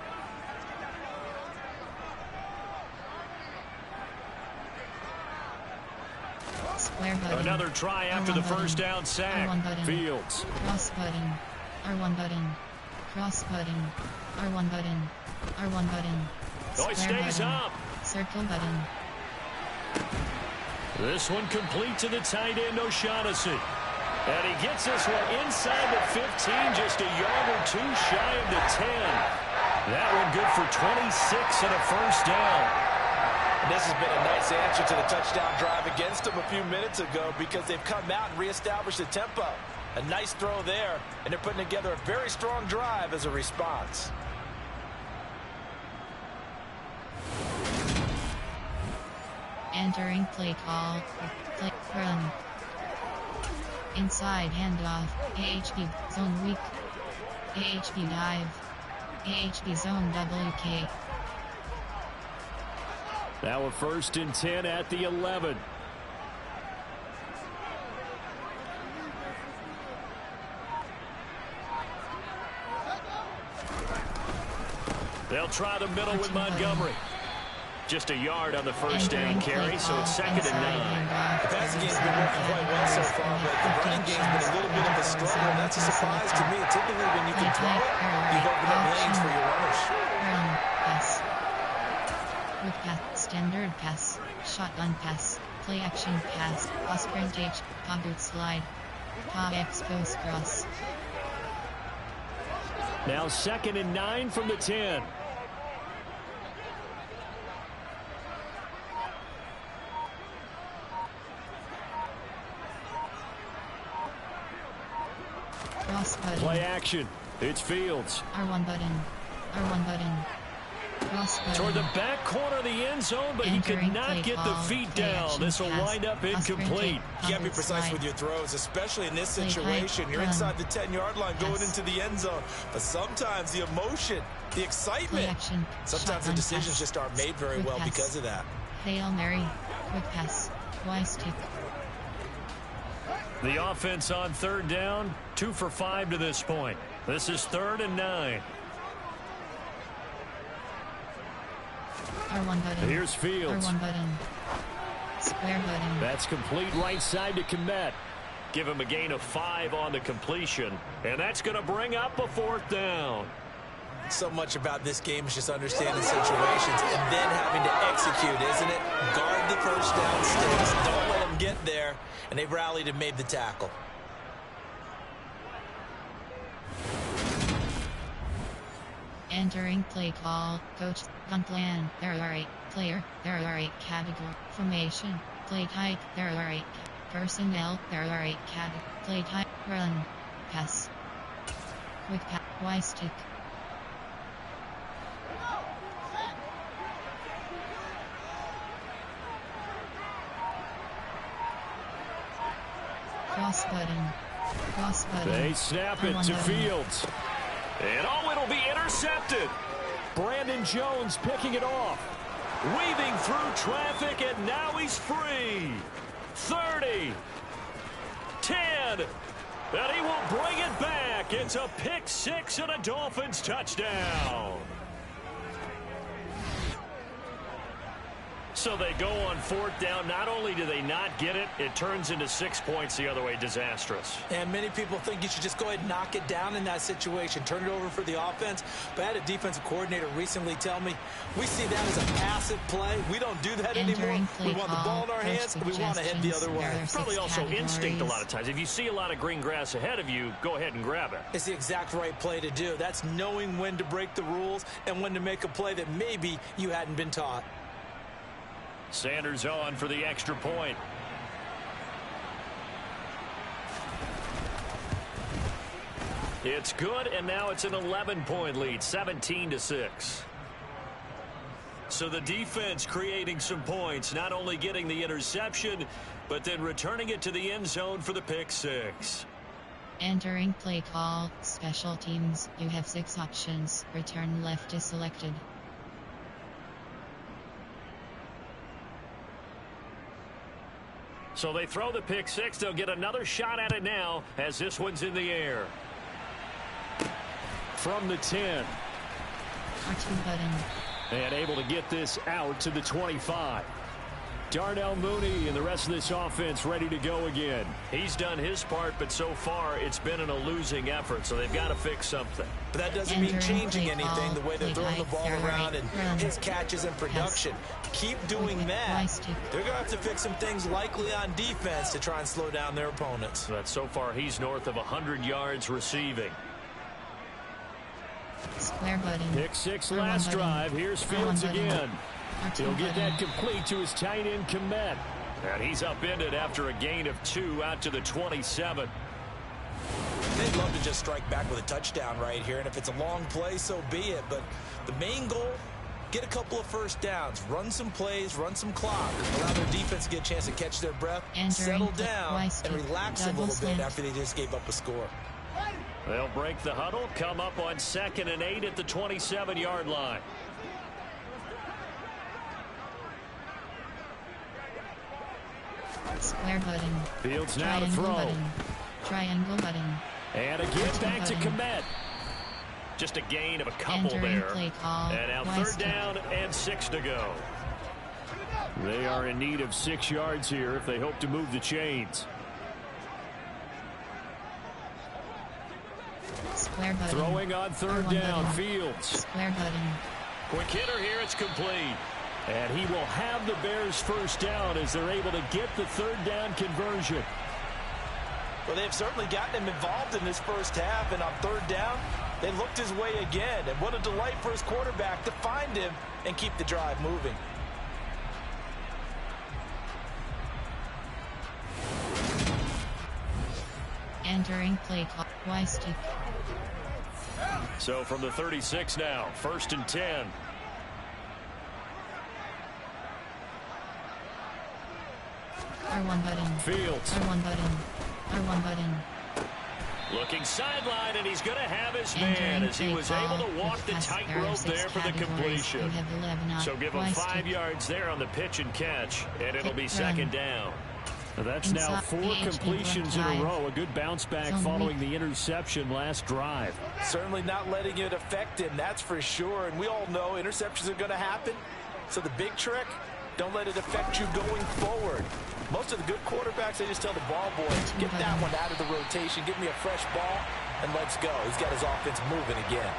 Another try after the first down sack. Fields. Cross button. R1 button. Cross button. R1 button. R1 button. Oh, he stays up. Circle button. This one complete to the tight end, O'Shaughnessy. And he gets this one inside the 15, just a yard or 2 shy of the 10. That one good for 26 and a first down. And this has been a nice answer to the touchdown drive against them a few minutes ago because they've come out and reestablished the tempo. A nice throw there, and they're putting together a very strong drive as a response. Entering play call. Play run. Inside handoff. AHP zone weak. AHP dive. AHP zone WK. Now a 1st and 10 at the 11. They'll try the middle with Montgomery. Just a yard on the first down carry, so it's 2nd and 9. The passing game's been working quite well so far, but the running game's been a little bit of a struggle, and that's a surprise to me. Typically, when you can throw it, you've opened up lanes for your runners. Run, pass. Quick pass, standard. pass, shotgun pass, play action pass, pass sprintage, convert slide, pa expose cross. Now 2nd and 9 from the 10. Cross button. Play action. It's Fields. R1 button. R1 button. Cross button. Toward the back corner of the end zone, but he could not get the feet down. This will wind up incomplete. You gotta be precise with your throws, especially in this situation. You're inside the 10-yard line going into the end zone. But sometimes the emotion, the excitement, sometimes the decisions just aren't made very well because of that. Hail Mary. Quick pass. Y stick. The offense on 3rd down, 2 for 5 to this point. This is 3rd and 9. R1 button. Here's Fields. R1 button. Square button. That's complete right side to Komet. Give him a gain of 5 on the completion. And that's going to bring up a 4th down. So much about this game is just understanding situations and then having to execute, isn't it? Guard the first down sticks. Don't let them get there. And they rallied and made the tackle. Entering play call. Coach. Gun plan. There are 8. Player. There are 8 category. Formation. Play type. There are 8. Personnel. There are 8 category. Play type. Run. Pass. Quick pass. Y stick. Cross button. Cross button. They snap it to Fields. And it'll be intercepted. Brandon Jones picking it off. Weaving through traffic, and now he's free. 30. 10. And he will bring it back. It's a pick 6 and a Dolphins touchdown. So they go on 4th down. Not only do they not get it, it turns into 6 points the other way. Disastrous. And many people think you should just go ahead and knock it down in that situation. Turn it over for the offense. But I had a defensive coordinator recently tell me, we see that as a passive play. We don't do that anymore. We want the ball in our hands. We want to head the other way. Probably also instinct a lot of times. If you see a lot of green grass ahead of you, go ahead and grab it. It's the exact right play to do. That's knowing when to break the rules and when to make a play that maybe you hadn't been taught. Sanders on for the extra point. It's good, and now it's an 11-point lead, 17-6. So the defense creating some points, not only getting the interception, but then returning it to the end zone for the pick 6. Entering play call. Special teams. You have 6 options. Return left is selected. So they throw the pick 6. They'll get another shot at it now as this one's in the air. From the 10. R2 button. And able to get this out to the 25. Darnell Mooney and the rest of this offense ready to go again. He's done his part, but so far it's been in a losing effort, so they've got to fix something. But that doesn't mean changing anything, the way they're throwing the ball around and his catches and production. Keep doing that. They're going to have to fix some things likely on defense to try and slow down their opponents. But so far he's north of 100 yards receiving. Square button. Pick 6 last drive. Here's Fields again. He'll get that complete to his tight end, Komet. And he's upended after a gain of 2 out to the 27. They'd love to just strike back with a touchdown right here. And if it's a long play, so be it. But the main goal, get a couple of first downs. Run some plays, run some clock. Allow their defense to get a chance to catch their breath, settle down, and relax a little bit after they just gave up a score. They'll break the huddle, come up on 2nd and 8 at the 27-yard line. Square button. Fields now to throw. Button. Triangle button. And again back to Komet. Just a gain of a couple there. And now 3rd down and 6 to go. They are in need of 6 yards here if they hope to move the chains. Square button. Throwing on 3rd down, button. Fields. Square button. Quick hitter here, it's complete. And he will have the Bears first down as they're able to get the third down conversion. Well, they've certainly gotten him involved in this first half, and on third down, they looked his way again. And what a delight for his quarterback to find him and keep the drive moving. Entering play clock. Wystick. So from the 36 now, 1st and 10. R1 button. Fields. R1 button. R1 button. Looking sideline, and he's going to have his man as he was able to walk the tightrope there for the completion. So give him 5 yards there on the pitch and catch, and it'll be second down. Well, that's now 4 completions in a row. A good bounce back following the interception last drive. Certainly not letting it affect him, that's for sure. And we all know interceptions are going to happen. So the big trick, don't let it affect you going forward. Most of the good quarterbacks, they just tell the ball boy, get that one out of the rotation, give me a fresh ball, and let's go. He's got his offense moving again.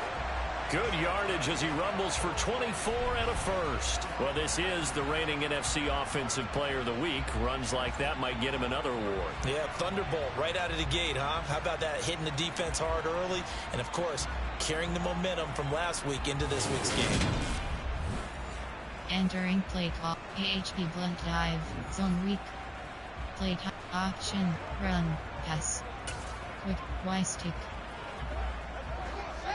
Good yardage as he rumbles for 24 and a first. Well, this is the reigning NFC Offensive Player of the Week. Runs like that might get him another award. Yeah, thunderbolt right out of the gate, huh? How about that, hitting the defense hard early, and, of course, carrying the momentum from last week into this week's game. Entering play call. AHP blunt dive. Zone weak. Play option. Run. Pass. Quick. Y-stick.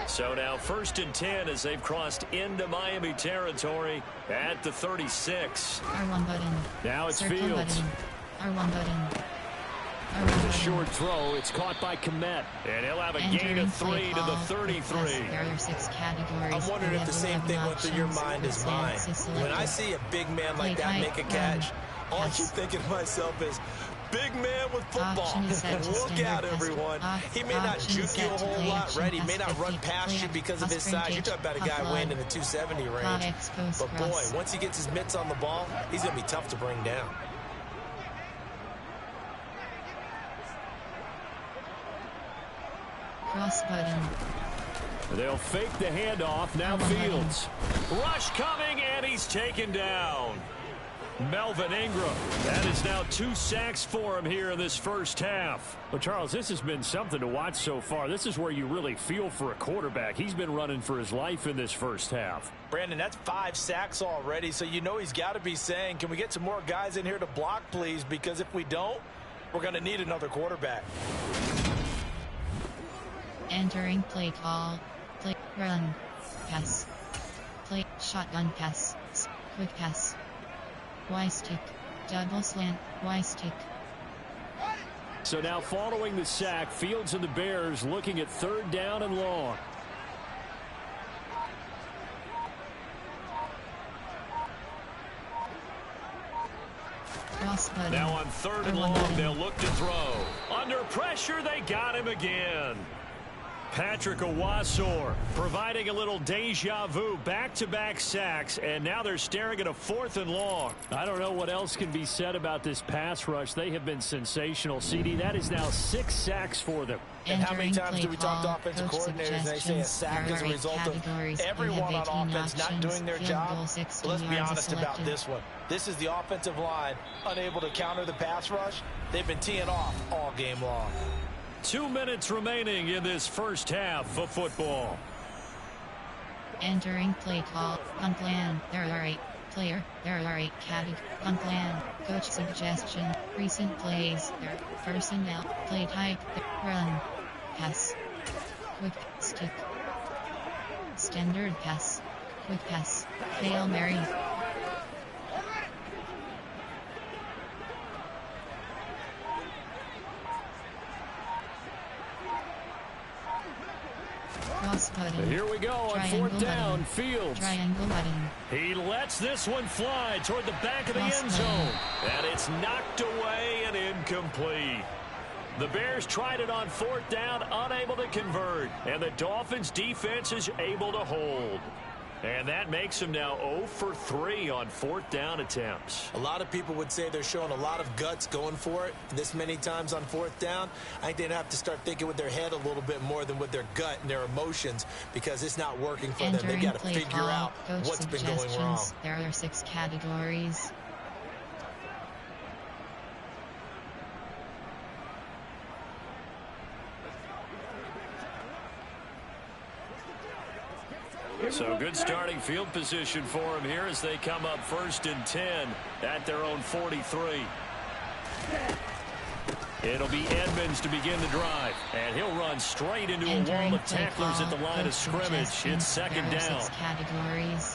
So now 1st and 10 as they've crossed into Miami territory at the 36. R1 button. Now it's Circle Fields. Button. R1 button. R1 It's a button. short throw. It's caught by Komet. And he'll have a gain of 3 to the 33. There are 6 categories. I'm wondering if the same thing went through your mind as mine. When I see a big man like that make a catch, all I keep thinking to myself is, big man with football. Look out, everyone. He may not juke you a whole lot, right? He may not run past you because of his size. You're talking about a guy weighing in the 270 range. But boy, once he gets his mitts on the ball, he's going to be tough to bring down. Cross button. They'll fake the handoff. Now Fields. Rush coming, and he's taken down. Melvin Ingram. That is now 2 sacks for him here in this first half. Well, Charles, this has been something to watch so far. This is where you really feel for a quarterback. He's been running for his life in this first half. Brandon, that's 5 sacks already, so you know he's got to be saying, can we get some more guys in here to block, please? Because if we don't, we're going to need another quarterback. Entering play call. Play run. Pass. Play shotgun pass. Quick pass. Y-stick. Double slant. Y-stick. So now following the sack, Fields and the Bears looking at 3rd down and long. Cross button. Now on 3rd and long, they'll look to throw. Under pressure, they got him again. Patrick Owasor providing a little deja vu, back-to-back sacks, and now they're staring at a 4th and long. I don't know what else can be said about this pass rush. They have been sensational, CD. That is now 6 sacks for them. And how many times do we talk to offensive coordinators and they say a sack is a result of everyone on offense not doing their job? But let's be honest about this one. This is the offensive line unable to counter the pass rush. They've been teeing off all game long. 2 minutes remaining in this first half of football. Entering play call. Punt plan. There are 8 player. There are 8 category. Punt plan. Coach suggestion. Recent plays. There. Personnel. Play type. Run. Pass. Quick stick. Standard pass. Quick pass. Hail Mary. Cross button. Here we go on 4th down. Fields. Triangle button. He lets this one fly toward the back of the end zone. And it's knocked away and incomplete. The Bears tried it on 4th down, unable to convert. And the Dolphins defense is able to hold. And that makes him now 0 for 3 on 4th down attempts. A lot of people would say they're showing a lot of guts going for it this many times on 4th down. I think they'd have to start thinking with their head a little bit more than with their gut and their emotions, because it's not working for them. They've got to figure out what's been going wrong. There are 6 categories. So good starting field position for him here as they come up 1st and 10 at their own 43. It'll be Edmonds to begin the drive, and he'll run straight into a wall of tacklers at the line of scrimmage. It's 2nd down.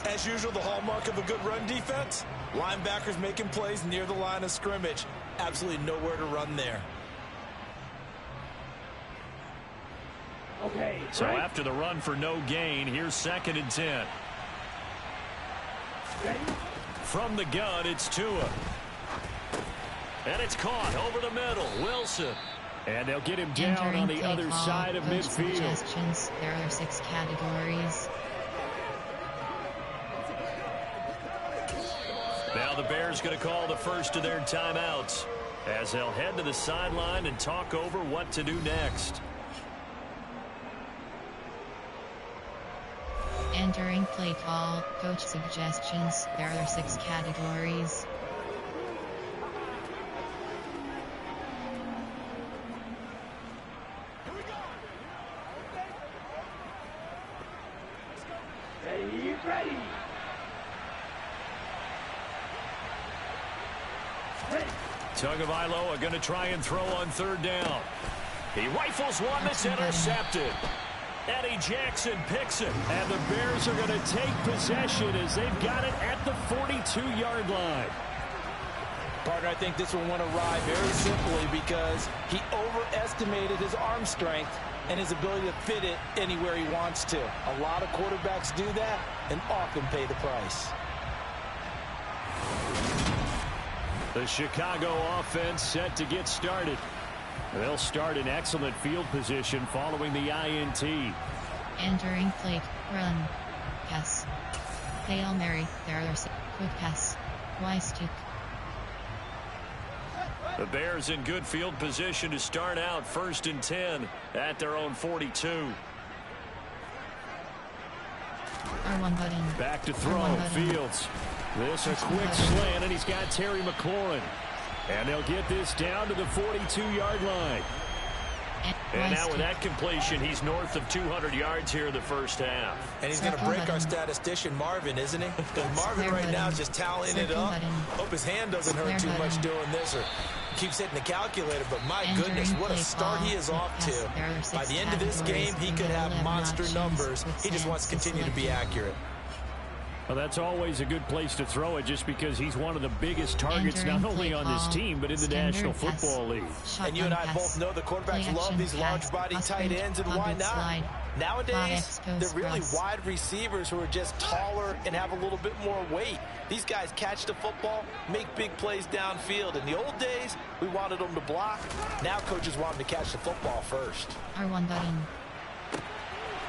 As usual, the hallmark of a good run defense, linebackers making plays near the line of scrimmage. Absolutely nowhere to run there. Okay. So after the run for no gain, here's 2nd and 10. From the gun, it's Tua. And it's caught over the middle. Wilson. And they'll get him down on the other side of midfield. There are 6 categories. Now the Bears going to call the first of their timeouts as they'll head to the sideline and talk over what to do next. Entering play call, coach suggestions. There are 6 categories. Ready. Tagovailoa going to try and throw on 3rd down. He rifles one that's intercepted. Eddie Jackson picks it, and the Bears are going to take possession as they've got it at the 42-yard line. Partner, I think this will want to ride very simply because he overestimated his arm strength and his ability to fit it anywhere he wants to. A lot of quarterbacks do that and often pay the price. The Chicago offense set to get started. They'll start in excellent field position following the INT. Entering play, run, pass, Hail Mary, there are quick pass, Y-stick. The Bears in good field position to start out 1st and 10 at their own 42. R1 button. Back to throw, Fields. This a quick slant, and he's got Terry McLaurin. And they'll get this down to the 42-yard line. And now with that completion, he's north of 200 yards here in the first half. And he's going to break our statistician, Marvin, isn't he? Because Marvin right now is just tallying it up. Hope his hand doesn't hurt too much doing this or keeps hitting the calculator. But my goodness, what a start he is off to. By the end of this game, he could have monster numbers. He just wants to continue to be accurate. Well, that's always a good place to throw it just because he's one of the biggest targets not only on this team but in the National Football League. And you and I both know the quarterbacks love these large-body tight ends, and why not? Nowadays, they're really wide receivers who are just taller and have a little bit more weight. These guys catch the football, make big plays downfield. In the old days, we wanted them to block. Now coaches want them to catch the football first. R1 button.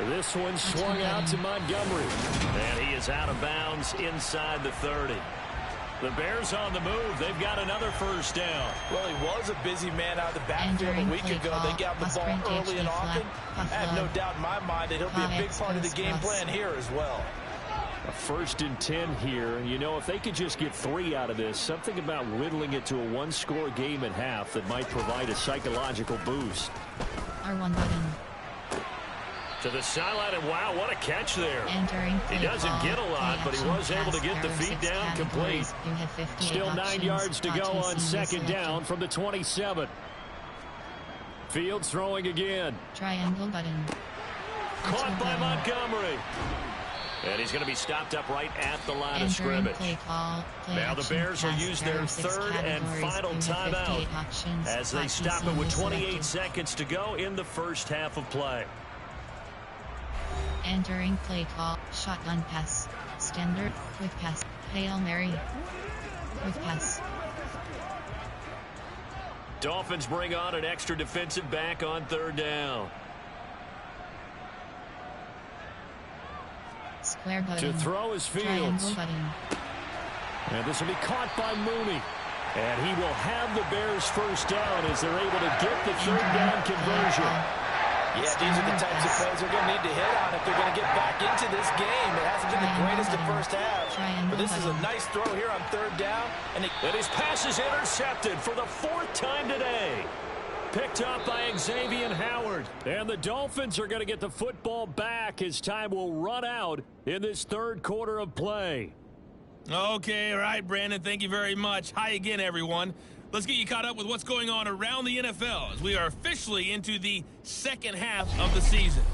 This one swung out to Montgomery. And he is out of bounds inside the 30. The Bears on the move. They've got another first down. Well, he was a busy man out of the backfield a week ago. They got the ball early and often. I have no doubt in my mind that he'll be a big part of the game plan here as well. A 1st and 10 here. You know, if they could just get 3 out of this, something about whittling it to a one-score game at half that might provide a psychological boost. R1 button. To the sideline, and wow, what a catch there. He doesn't get a lot, but he was able to get the feet down complete. Still 9 yards to go on 2nd down from the 27. Fields throwing again. Triangle button. Caught by Montgomery. And he's going to be stopped up right at the line of scrimmage. Now the Bears will use their 3rd and final timeout as they stop it with 28 seconds to go in the first half of play. Entering play call, shotgun pass, standard, quick pass, Hail Mary, quick pass. Dolphins bring on an extra defensive back on 3rd down. Square button. To throw is Fields. Triangle button. And this will be caught by Mooney. And he will have the Bears first down as they're able to get the third down conversion. Yeah, these are the types of plays they're going to need to hit on if they're going to get back into this game. It hasn't been the greatest at first half, but this is a nice throw here on third down. And his pass is intercepted for the fourth time today. Picked up by Xavier Howard. And the Dolphins are going to get the football back as time will run out in this third quarter of play. Okay, all right, Brandon, thank you very much. Hi again, everyone. Let's get you caught up with what's going on around the NFL as we are officially into the second half of the season.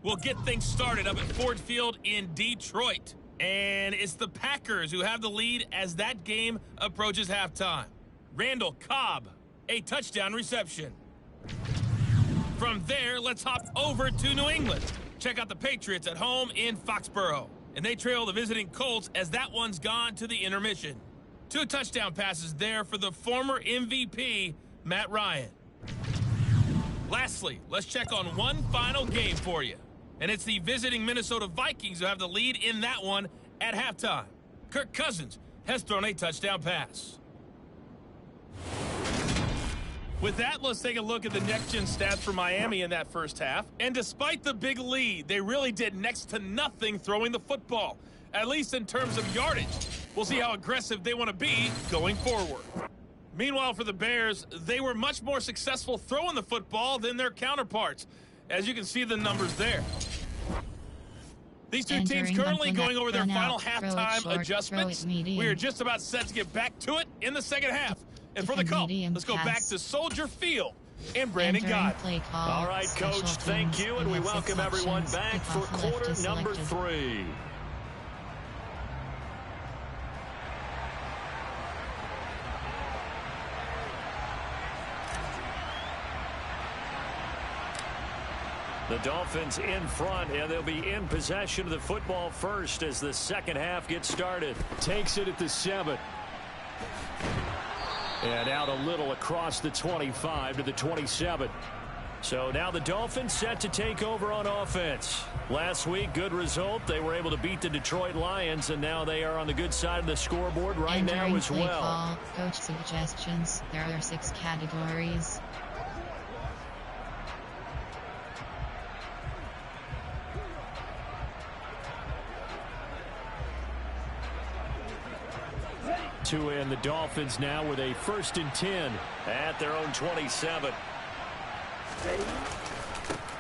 We'll get things started up at Ford Field in Detroit. And it's the Packers who have the lead as that game approaches halftime. Randall Cobb, a touchdown reception. From there, let's hop over to New England. Check out the Patriots at home in Foxborough. And they trail the visiting Colts as that one's gone to the intermission. 2 touchdown passes there for the former MVP, Matt Ryan. Lastly, let's check on one final game for you. And it's the visiting Minnesota Vikings who have the lead in that one at halftime. Kirk Cousins has thrown a touchdown pass. With that, let's take a look at the next-gen stats for Miami in that first half. And despite the big lead, they really did next to nothing throwing the football, at least in terms of yardage. We'll see how aggressive they want to be going forward. Meanwhile, for the Bears, they were much more successful throwing the football than their counterparts, as you can see the numbers there. These two teams currently going over their final halftime adjustments. We are just about set to get back to it in the second half. And for the call, let's go back to Soldier Field and Brandon Godwin. All right, Coach, thank you, and we welcome everyone back for quarter number 3. The Dolphins in front, and they'll be in possession of the football first as the second half gets started. Takes it at the 7. And out a little across the 25 to the 27. So now the Dolphins set to take over on offense. Last week, good result. They were able to beat the Detroit Lions, and now they are on the good side of the scoreboard right now as well. Call, coach suggestions. There are 6 categories. To end the Dolphins now with a 1st and 10 at their own 27.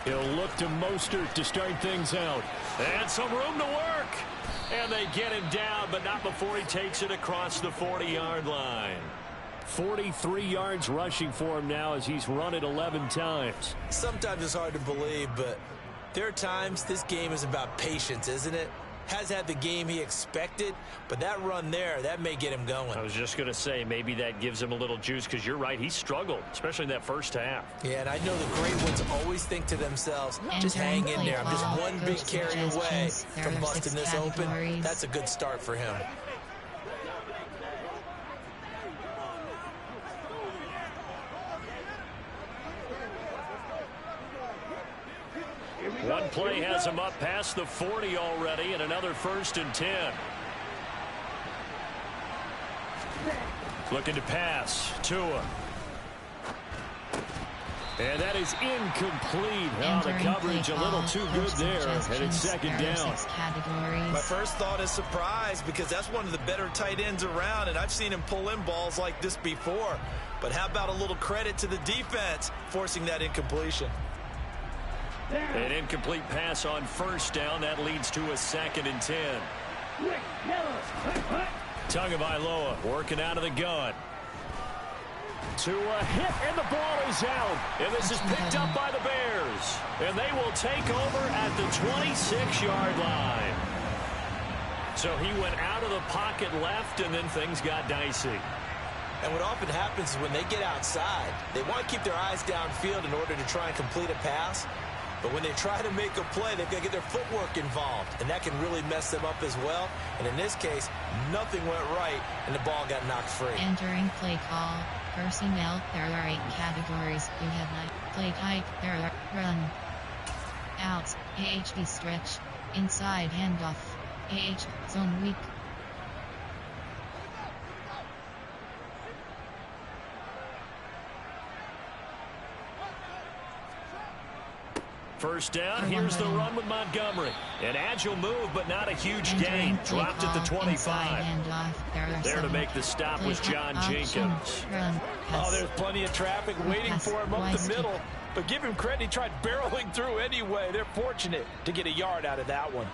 He'll look to Mostert to start things out. And some room to work. And they get him down, but not before he takes it across the 40-yard line. 43 yards rushing for him now as he's run it 11 times. Sometimes it's hard to believe, but there are times this game is about patience, isn't it? Has had the game he expected, but that run there, that may get him going. I was just going to say, maybe that gives him a little juice, because you're right, he struggled, especially in that first half. Yeah, and I know the great ones always think to themselves, just hang in there. I'm just one big carry away from busting this open. That's a good start for him. One play has him up past the 40 already, and another 1st and 10. Looking to pass. Tua. And that is incomplete. Oh, the coverage a little too good there, and it's second down. My first thought is surprise, because that's one of the better tight ends around, and I've seen him pull in balls like this before. But how about a little credit to the defense forcing that incompletion? An incomplete pass on 1st down. That leads to a 2nd and 10. Tagovailoa working out of the gun. To a hit, and the ball is out. And this is picked up by the Bears. And they will take over at the 26-yard line. So he went out of the pocket left, and then things got dicey. And what often happens is when they get outside, they want to keep their eyes downfield in order to try and complete a pass. But when they try to make a play, they've got to get their footwork involved, and that can really mess them up as well. And in this case, nothing went right, and the ball got knocked free. Entering play call. Personnel, there are 8 categories. You have 9. Play type, there are run, outs, AHB stretch, Inside handoff. Zone weak. First down, here's the run with Montgomery. An agile move, but not a huge gain. Dropped at the 25. There to make the stop was John Jenkins. Oh, there's plenty of traffic waiting for him up the middle. But give him credit, he tried barreling through anyway. They're fortunate to get a yard out of that one.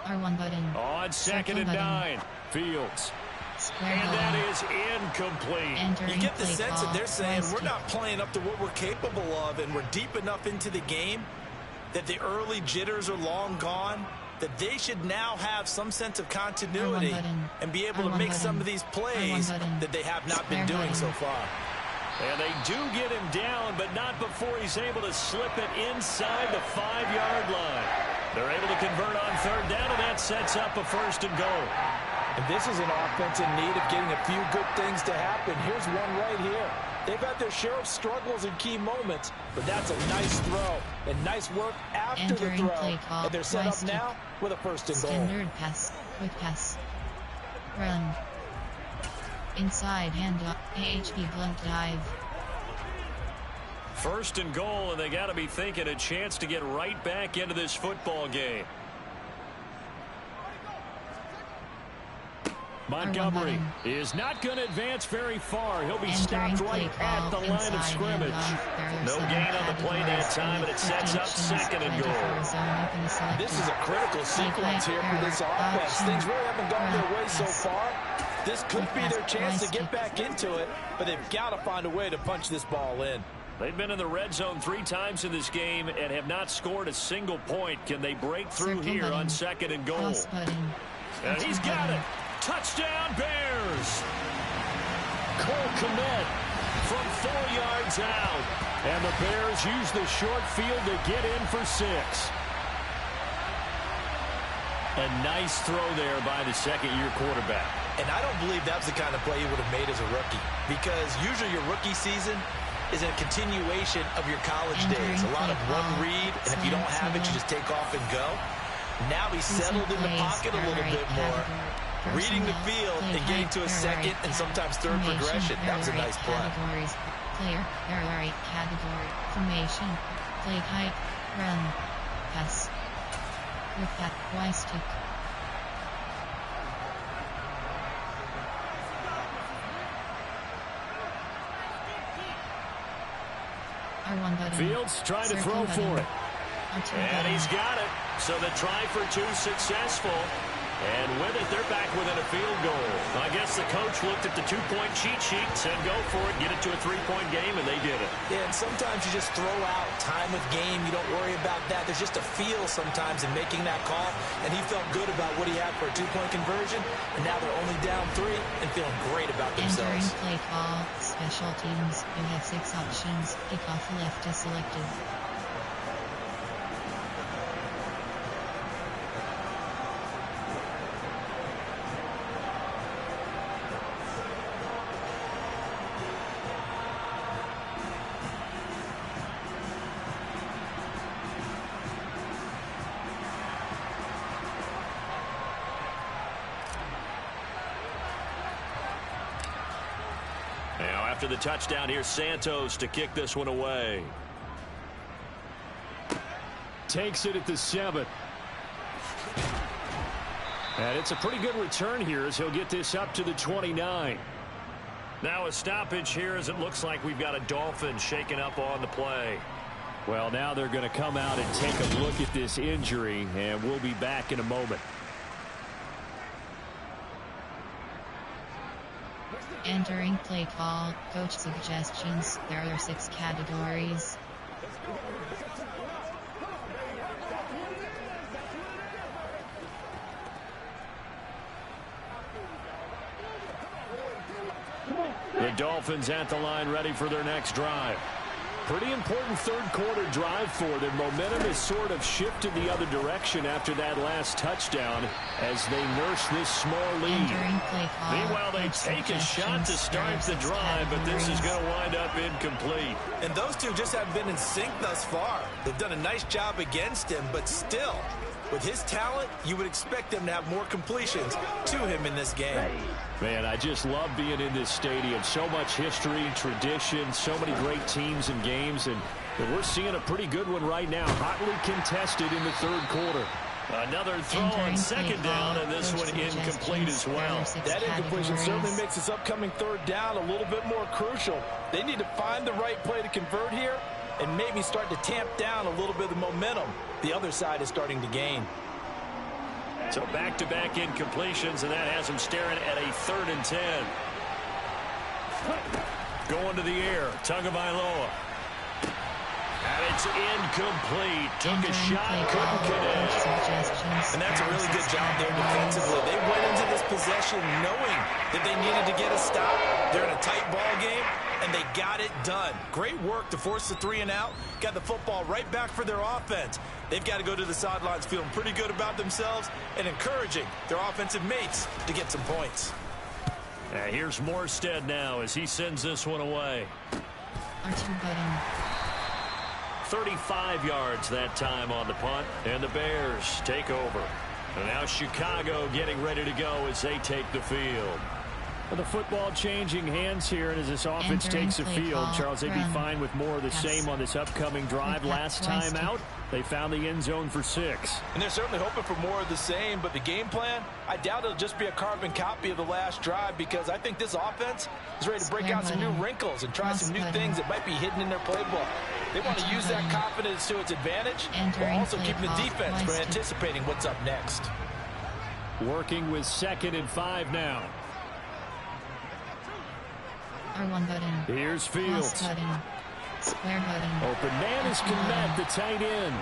R1 button. On second and 9. Fields. And that is incomplete. You get the sense that they're saying we're not playing up to what we're capable of, and we're deep enough into the game that the early jitters are long gone, that they should now have some sense of continuity and be able to make some of these plays that they have not been doing so far. And they do get him down, but not before he's able to slip it inside the 5-yard line. They're able to convert on third down, and that sets up a first and goal. And this is an offense in need of getting a few good things to happen. Here's one right here. They've had their share of struggles in key moments, but that's a nice throw and nice work after the throw. And they're set up now with a first and goal. Standard pass, quick pass, run, inside handoff, AHB blunt dive. First and goal, and they got to be thinking a chance to get right back into this football game. Montgomery is not going to advance very far. He'll be stopped right at the line of scrimmage. No gain on the play that time, and it sets up second and goal. This is a critical sequence here for this offense. Things really haven't gone their way so far. This could be their chance to get back into it, but they've got to find a way to punch this ball in. They've been in the red zone 3 times in this game and have not scored a single point. Can they break through here on second and goal? And he's got it. Touchdown, Bears! Cole Kmet from 4 yards out. And the Bears use the short field to get in for 6. A nice throw there by the second-year quarterback. And I don't believe that was the kind of play he would have made as a rookie, because usually your rookie season is a continuation of your college days. A lot of one read, and if you don't have it, you just take off and go. Now he's settled in the pocket a little bit more, reading the field and getting to a second and sometimes third progression. That was a nice play. Player, right category, formation, play type, run, pass. With that, Y stick. R1 button. Fields trying to throw for it. And he's got it. So the try for 2 successful. And with it, they're back within a field goal. I guess the coach looked at the 2-point cheat sheet, said go for it, get it to a 3-point game, and they did it. Yeah, and sometimes you just throw out time of game. You don't worry about that. There's just a feel sometimes in making that call, and he felt good about what he had for a 2-point conversion, and now they're only down 3 and feeling great about themselves. Entering play call, special teams. You have 6 options. Kickoff left is selected. After the touchdown, here's Santos to kick this one away. Takes it at the 7. And it's a pretty good return here as he'll get this up to the 29. Now a stoppage here as it looks like we've got a Dolphin shaking up on the play. Well, now they're going to come out and take a look at this injury, and we'll be back in a moment. Entering play call, coach suggestions. There are 6 categories. The Dolphins at the line ready for their next drive. Pretty important third quarter drive for them. Momentum has sort of shifted the other direction after that last touchdown as they nurse this small lead. Meanwhile, they take a shot to start the drive, but this is going to wind up incomplete. And those two just haven't been in sync thus far. They've done a nice job against him, but still, with his talent, you would expect them to have more completions to him in this game. Man, I just love being in this stadium. So much history, tradition, so many great teams and games, and we're seeing a pretty good one right now. Hotly contested in the third quarter. Another throw on second down, and this one incomplete as well. That incompletion certainly makes this upcoming third down a little bit more crucial. They need to find the right play to convert here and maybe start to tamp down a little bit of the momentum the other side is starting to gain. So back-to-back incompletions, and that has them staring at a 3rd and 10. Going to the air, Tagovailoa. And it's incomplete. Took a shot, couldn't connect. And that's a really good job there defensively. They went into this possession knowing that they needed to get a stop. They're in a tight ball game, and they got it done. Great work to force the 3 and out. Got the football right back for their offense. They've got to go to the sidelines feeling pretty good about themselves and encouraging their offensive mates to get some points. Here's Morstead now as he sends this one away. 35 yards that time on the punt, and the Bears take over. And now Chicago getting ready to go as they take the field. Well, the football changing hands here, and as this offense takes the field, Charles, they'd be fine with more of the same on this upcoming drive. Last time out, they found the end zone for 6. And they're certainly hoping for more of the same, but the game plan, I doubt it'll just be a carbon copy of the last drive, because I think this offense is ready to break out some new wrinkles and try some new things that might be hidden in their playbook. They want to use that confidence to its advantage, while also keeping the defense from anticipating what's up next. Working with 2nd and 5 now. R1 button. Here's Fields. Square button. Open man is Komet, the tight end.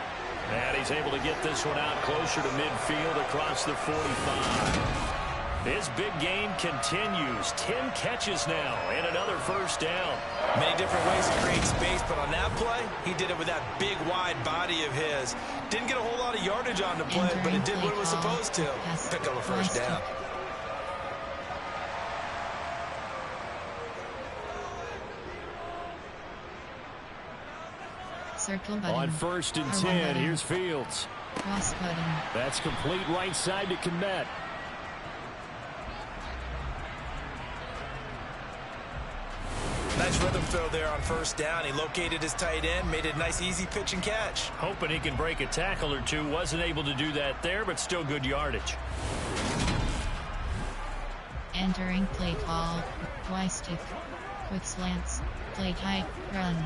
And he's able to get this one out closer to midfield across the 45. His big game continues. 10 catches now and another first down. Many different ways to create space, but on that play, he did it with that big, wide body of his. Didn't get a whole lot of yardage on the play, but it did what it was supposed to. Pick up a first down. Circle button. On 1st and 10, here's Fields. Cross button. That's complete right side to Komet. Nice rhythm throw there on first down. He located his tight end, made it a nice, easy pitch and catch. Hoping he can break a tackle or two. Wasn't able to do that there, but still good yardage. Entering play call. Y-stick. Quick slants. Play tight. Run.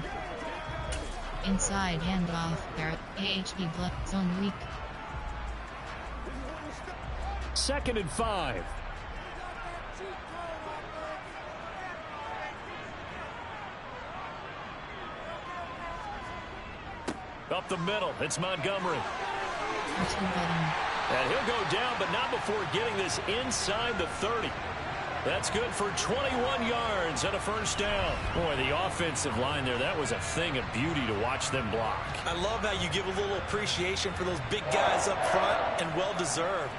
Inside handoff. Barrett. AHB block. Zone weak. 2nd and 5. Up the middle, it's Montgomery. And he'll go down, but not before getting this inside the 30. That's good for 21 yards and a first down. Boy, the offensive line there, that was a thing of beauty to watch them block. I love how you give a little appreciation for those big guys up front, and well-deserved.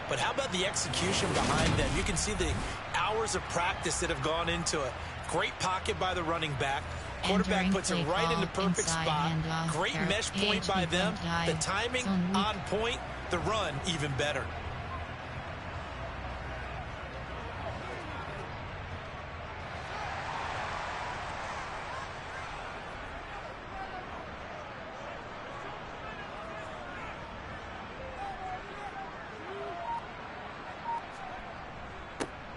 But how about the execution behind them? You can see the hours of practice that have gone into it. Great pocket by the running back. Quarterback puts it right in the perfect spot. Great mesh point by them. The timing on point. The run even better.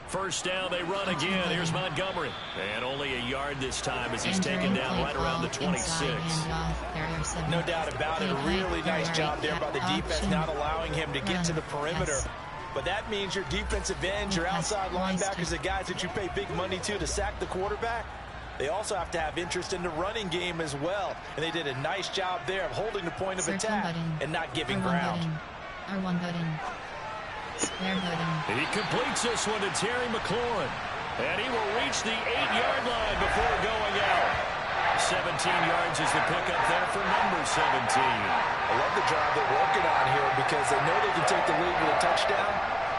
First down, they run again. Here's Montgomery. And only a yard this time as he's taken down right around the 26. No doubt about it. A really nice job there by the defense, not allowing him to get to the perimeter. But that means your defensive ends, your outside linebackers, the guys that you pay big money to sack the quarterback, they also have to have interest in the running game as well. And they did a nice job there of holding the point of attack and not giving ground. R1 button. Square button. He completes this one to Terry McLaurin. And he will reach the 8-yard line before going out. 17 yards is the pickup there for number 17. I love the drive they're working on here because they know they can take the lead with a touchdown.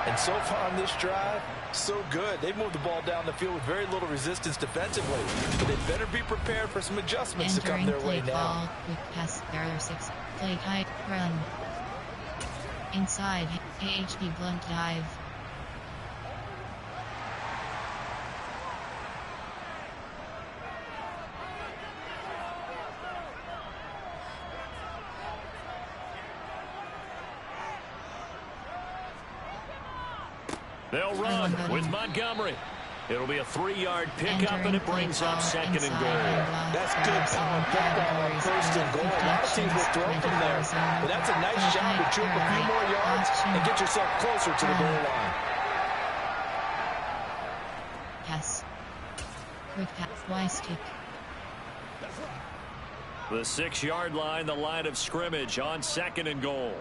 And so far on this drive, so good. They've moved the ball down the field with very little resistance defensively. But they better be prepared for some adjustments to come their way now. Quick pass, error 6. Play high, run. Inside, AHB blunt dive. They'll run with Montgomery. It'll be a 3-yard pickup, and it brings up second and goal. That's good power football on first and goal. A lot of teams will throw from there. But that's a nice job to troop a few more yards and get yourself closer to the goal line. Pass. Quick pass. Wise kick. The 6-yard line, the line of scrimmage on second and goal.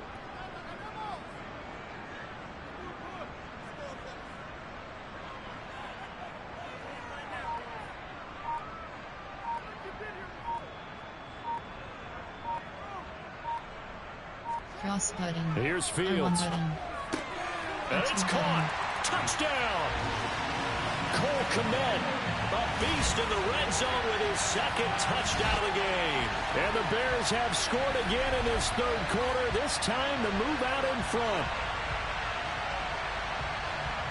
Cross button. Here's Fields. And it's caught. Touchdown. Cole Kmet, a beast in the red zone with his second touchdown of the game. And the Bears have scored again in this third quarter, this time to move out in front.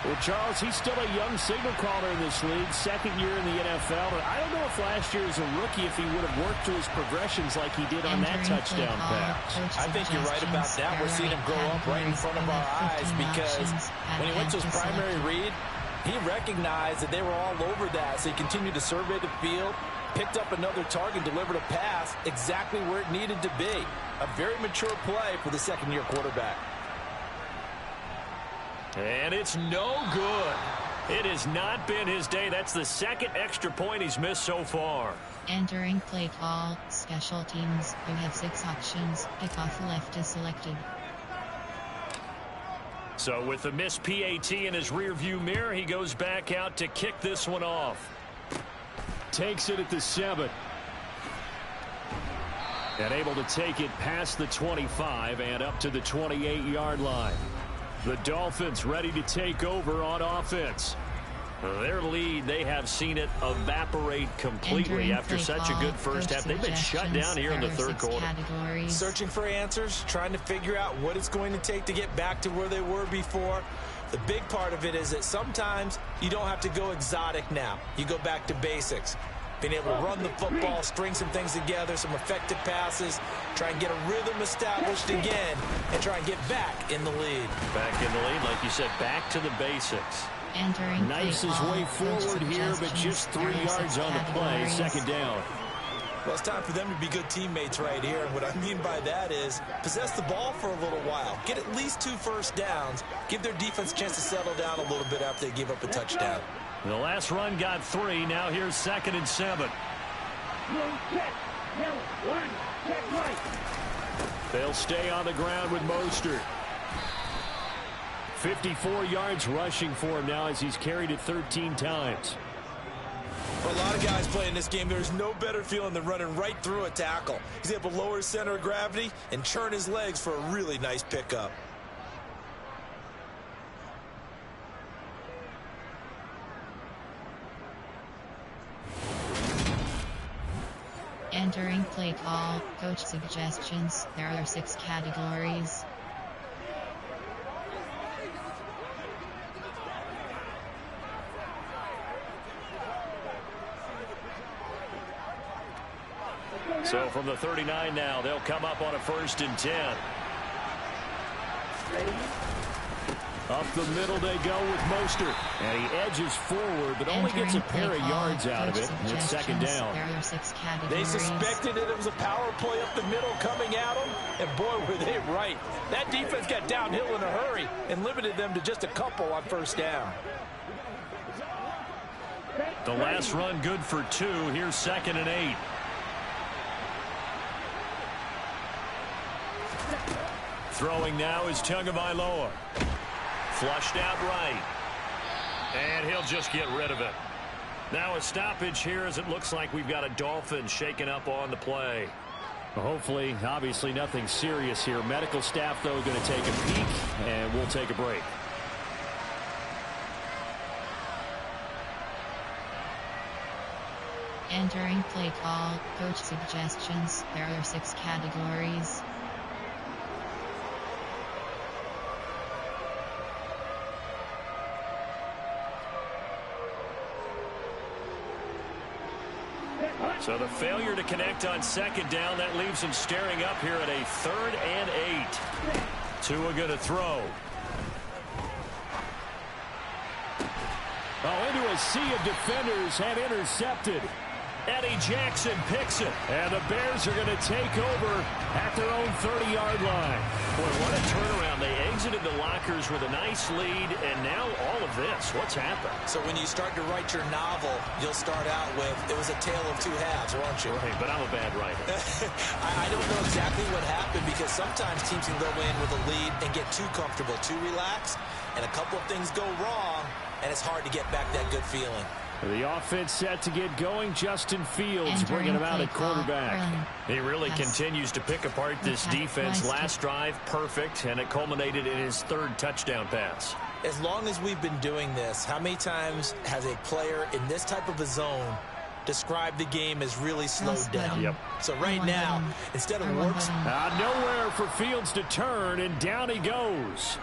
Well, Charles, he's still a young signal caller in this league, second year in the NFL. But I don't know if last year as a rookie, if he would have worked to his progressions like he did on that touchdown pass. I think you're right about that. We're seeing him grow up right in front of our eyes because when he went to his primary read, he recognized that they were all over that. So he continued to survey the field, picked up another target, delivered a pass exactly where it needed to be. A very mature play for the second-year quarterback. And it's no good. It has not been his day. That's the second extra point he's missed so far. Entering play call, special teams. You have 6 options. Kickoff left is selected. So with the missed PAT in his rearview mirror, he goes back out to kick this one off. Takes it at the 7. And able to take it past the 25 and up to the 28-yard line. The Dolphins ready to take over on offense. Their lead, they have seen it evaporate completely after such a good first half. They've been shut down here in the third quarter. Searching for answers, trying to figure out what it's going to take to get back to where they were before. The big part of it is that sometimes you don't have to go exotic now. You go back to basics. Being able to run the football, string some things together, some effective passes, try and get a rhythm established again, and try and get back in the lead. Back in the lead, like you said, back to the basics. Nice his way forward here, but just 3 yards on the play, second down. Well, it's time for them to be good teammates right here. And what I mean by that is possess the ball for a little while. Get at least 2 first downs. Give their defense a chance to settle down a little bit after they give up a touchdown. The last run got 3. Now here's 2nd and 7. They'll stay on the ground with Mostert. 54 yards rushing for him now as he's carried it 13 times. For a lot of guys playing this game, there's no better feeling than running right through a tackle. He's able to lower his center of gravity and churn his legs for a really nice pickup. Entering play call, coach suggestions. There are 6 categories. So from the 39 now, they'll come up on a 1st and 10. Up the middle they go with Mostert. And he edges forward, but only gets a pair of yards out of it. And it's 2nd down. There are 6 categories. They suspected it was a power play up the middle coming at them. And boy, were they right. That defense got downhill in a hurry and limited them to just a couple on 1st down. The last run good for 2. Here's 2nd and 8. Throwing now is Tagovailoa. Flushed out right. And he'll just get rid of it. Now a stoppage here as it looks like we've got a Dolphin shaken up on the play. Hopefully, obviously nothing serious here. Medical staff, though, going to take a peek, and we'll take a break. Entering play call, coach suggestions. There are 6 categories. So the failure to connect on second down, that leaves him staring up here at a 3rd and 8. Tua going to throw. Oh, into a sea of defenders and intercepted. Eddie Jackson picks it. And the Bears are going to take over at their own 30-yard line. Boy, what a turnaround. They exited the lockers with a nice lead, and now all of this. What's happened? So when you start to write your novel, you'll start out with, it was a tale of 2 halves, won't you? Right, but I'm a bad writer. I don't know exactly what happened, because sometimes teams can go in with a lead and get too comfortable, too relaxed, and a couple of things go wrong, and it's hard to get back that good feeling. The offense set to get going. Justin Fields bringing him out at quarterback. He really continues to pick apart this defense. Last drive, perfect, and it culminated in his 3rd touchdown pass. As long as we've been doing this, how many times has a player in this type of a zone described the game as really slowed down? Yep. So right now, instead of warps... Nowhere for Fields to turn, and down he goes.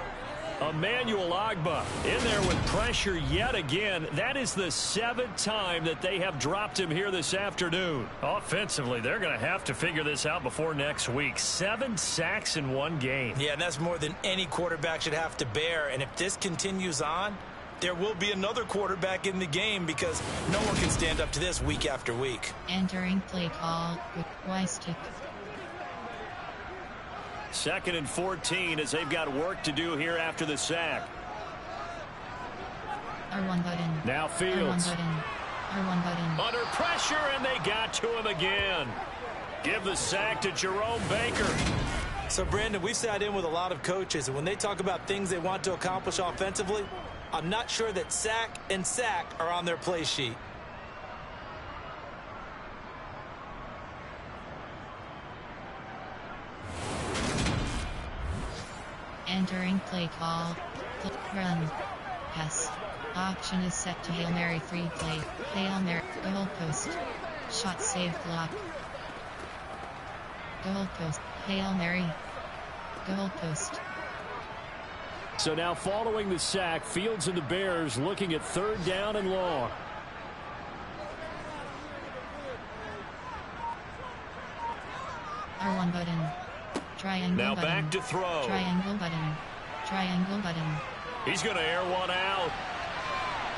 Emmanuel Ogbah in there with pressure yet again. That is the 7th time that they have dropped him here this afternoon. Offensively, they're going to have to figure this out before next week. 7 sacks in 1 game. Yeah, and that's more than any quarterback should have to bear. And if this continues on, there will be another quarterback in the game, because no one can stand up to this week after week. Entering play call, Wystick. 2nd and 14 as they've got work to do here after the sack. R1 button. Now Fields. R1 button. Under pressure, and they got to him again. Give the sack to Jerome Baker. So, Brandon, we've sat in with a lot of coaches, and when they talk about things they want to accomplish offensively, I'm not sure that sack and sack are on their play sheet. Entering play call, run, pass. Option is set to Hail Mary 3 play. Hail Mary, goal post. Shot save block. Goal post. Hail Mary. Goal post. So now following the sack, Fields and the Bears looking at 3rd down and long. R1 button. Triangle now button. back to throw. Triangle button. Triangle button. He's going to air one out.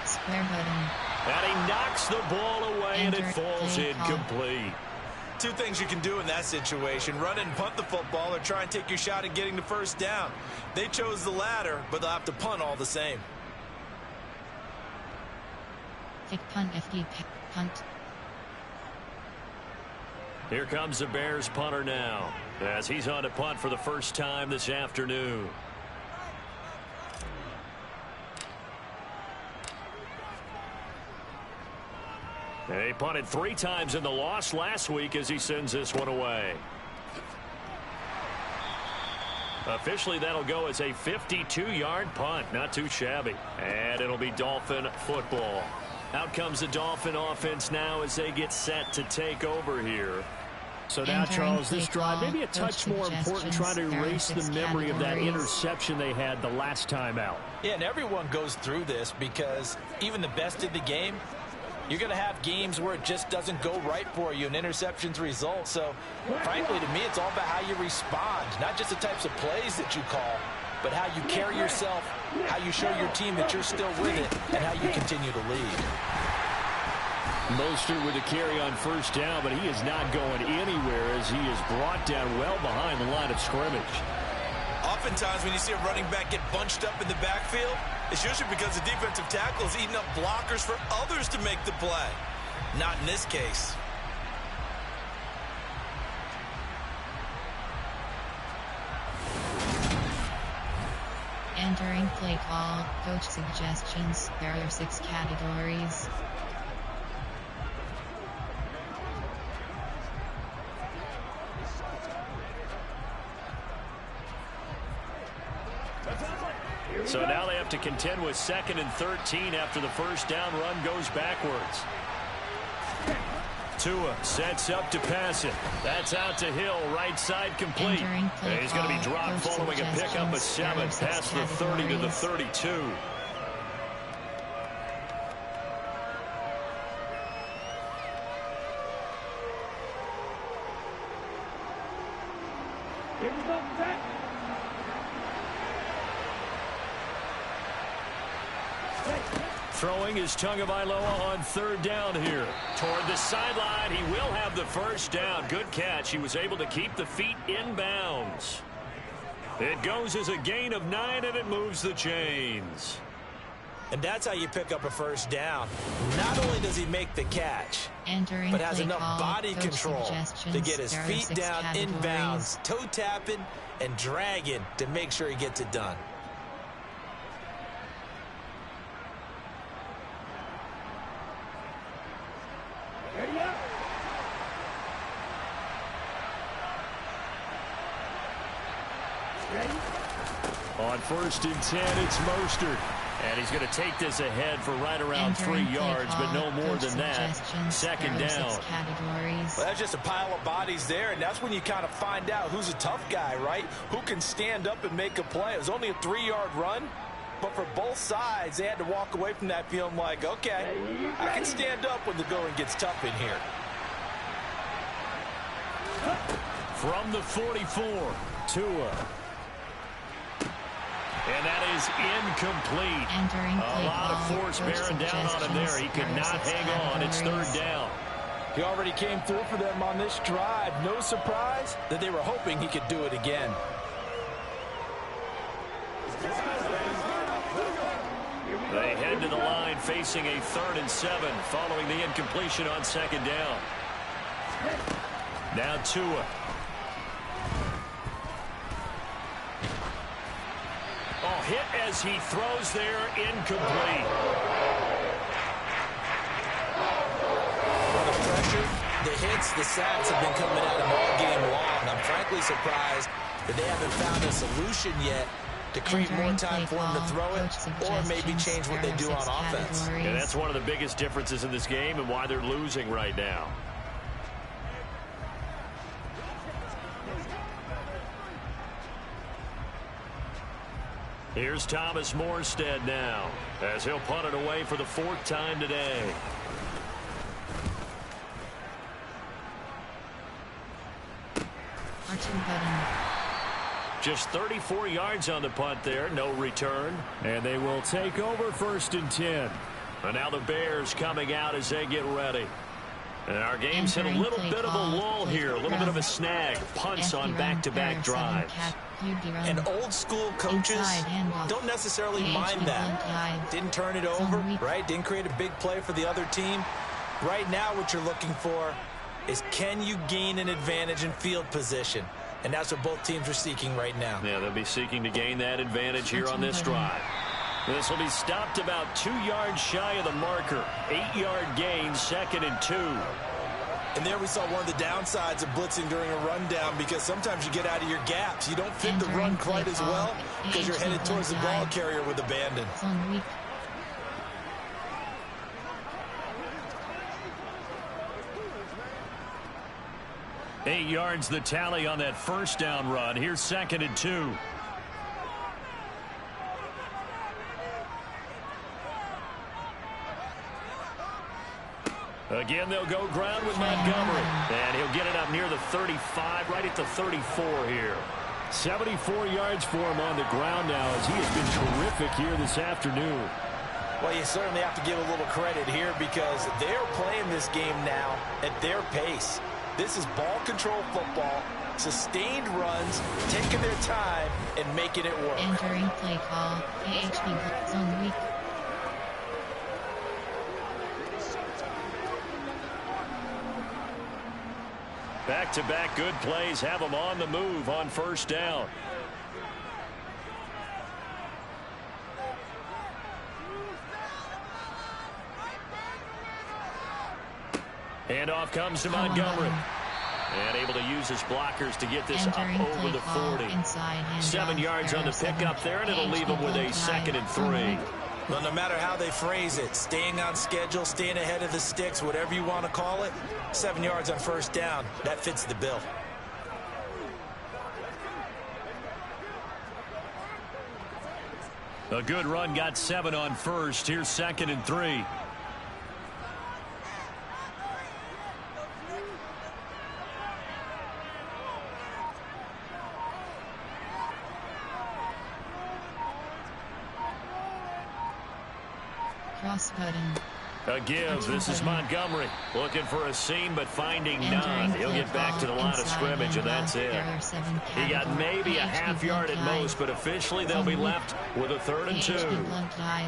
Square button. And he knocks the ball away, and it falls incomplete. 2 things you can do in that situation: run and punt the football, or try and take your shot at getting the 1st down. They chose the latter, but they'll have to punt all the same. Kick punt FD punt. Here comes the Bears punter now, as he's on to punt for the first time this afternoon. And he punted 3 times in the loss last week as he sends this one away. Officially, that'll go as a 52-yard punt. Not too shabby. And it'll be Dolphin football. Out comes the Dolphin offense now as they get set to take over here. So now, Charles, this drive maybe a touch more important, trying to erase the memory of that interception they had the last time out. Yeah, and everyone goes through this, because even the best of the game, you're going to have games where it just doesn't go right for you and interceptions result. So, frankly, to me, it's all about how you respond, not just the types of plays that you call, but how you carry yourself, how you show your team that you're still with it, and how you continue to lead. Mostert with a carry on 1st down, but he is not going anywhere as he is brought down well behind the line of scrimmage. Oftentimes when you see a running back get bunched up in the backfield, it's usually because the defensive tackle is eating up blockers for others to make the play. Not in this case. Entering play call, coach suggestions. There are 6 categories. So now they have to contend with 2nd and 13 after the first down run goes backwards. Tua sets up to pass it. That's out to Hill, right side complete. And he's going to be dropped following a pickup of 7 past the 30 to the 32. Throwing is Tagovailoa on 3rd down here. Toward the sideline, he will have the first down. Good catch. He was able to keep the feet in bounds. It goes as a gain of 9, and it moves the chains. And that's how you pick up a first down. Not only does he make the catch, but has enough body control to get his feet down in bounds, toe tapping and dragging to make sure he gets it done. On 1st and 10, it's Mostert. And he's going to take this ahead for right around 3 yards, but no more than that. 2nd down. Well, that's just a pile of bodies there, and that's when you kind of find out who's a tough guy, right? Who can stand up and make a play. It was only a 3-yard run, but for both sides, they had to walk away from that feeling like, okay, I can stand up when the going gets tough in here. From the 44, Tua. And that is incomplete. A lot of force bearing down on him there. He could not hang on. It's 3rd down. He already came through for them on this drive. No surprise that they were hoping he could do it again. They head to the line facing a 3rd and 7 following the incompletion on 2nd down. Now Tua. Oh, hit as he throws there, incomplete. Well, the pressure, the hits, the sacks have been coming at him all game long. I'm frankly surprised that they haven't found a solution yet to create more time for him to throw it or maybe change what they do on offense. And that's one of the biggest differences in this game and why they're losing right now. Here's Thomas Morstead now, as he'll punt it away for the 4th time today. Just 34 yards on the punt there, no return. And they will take over 1st and 10. And now the Bears coming out as they get ready. And our game's hit a little bit of a lull here, a little bit of a snag. Punts on back-to-back drives. And old-school coaches don't necessarily mind that. Didn't turn it over, right? Didn't create a big play for the other team. Right now what you're looking for is, can you gain an advantage in field position? And that's what both teams are seeking right now. Yeah, they'll be seeking to gain that advantage here on this drive. This will be stopped about 2 yards shy of the marker. 8-yard gain, 2nd and 2. And there we saw one of the downsides of blitzing during a rundown, because sometimes you get out of your gaps. You don't fit the run quite as well because you're headed towards the ball carrier with abandon. 8 yards the tally on that first down run. Here's 2nd and 2. Again, they'll go ground with Montgomery. And he'll get it up near the 35, right at the 34 here. 74 yards for him on the ground now, as he has been terrific here this afternoon. Well, you certainly have to give a little credit here, because they're playing this game now at their pace. This is ball control football, sustained runs, taking their time and making it work. Entering play call, AHB zone weak. Back-to-back good plays have them on the move on first down. Handoff comes to Montgomery. And able to use his blockers to get this Entering up over the 40. 7 yards on the pickup there, and it'll leave him with a 2nd and 3. Well, no matter how they phrase it, staying on schedule, staying ahead of the sticks, whatever you want to call it, 7 yards on first down, that fits the bill. A good run got 7 on first. Here's 2nd and 3. Cross button. A give. This is Montgomery. Looking for a seam, but finding none. He'll get back to the line of scrimmage, and that's it. He got maybe a half yard at most, but officially they'll be left with a 3rd and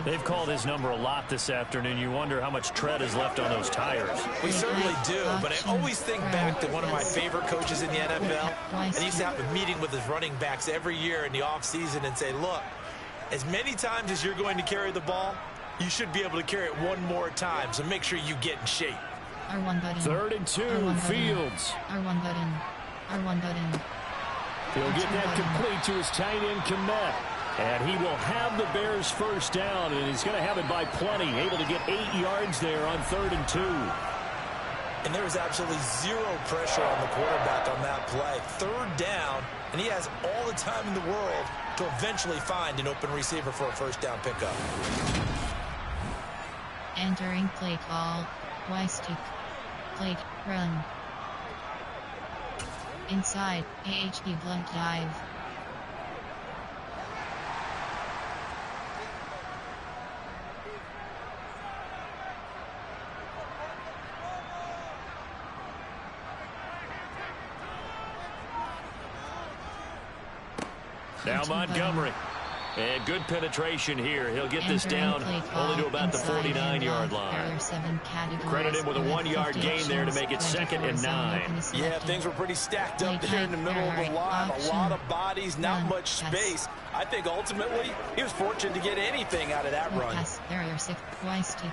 2. They've called his number a lot this afternoon. You wonder how much tread is left on those tires. We certainly do, but I always think back to one of my favorite coaches in the NFL, and he used to have a meeting with his running backs every year in the offseason and say, look, as many times as you're going to carry the ball, you should be able to carry it one more time, so make sure you get in shape. R1 button. 3rd and 2, Fields. R1 button. R1 button. He'll get that complete to his tight end, Komet. And he will have the Bears' first down, and he's going to have it by plenty. Able to get 8 yards there on 3rd and 2. And there was absolutely zero pressure on the quarterback on that play. 3rd down, and he has all the time in the world to eventually find an open receiver for a first down pickup. Entering play call. Y-stick. Play run. Inside. AHB blunt dive. Now Montgomery. And good penetration here. He'll get this down only to about the 49-yard line. Credit him with a 1-yard gain there to make it 2nd and 9. Yeah, things were pretty stacked up there in the middle of the line. A lot of bodies, not much space. I think ultimately he was fortunate to get anything out of that run. Barrier 6. Y-stick.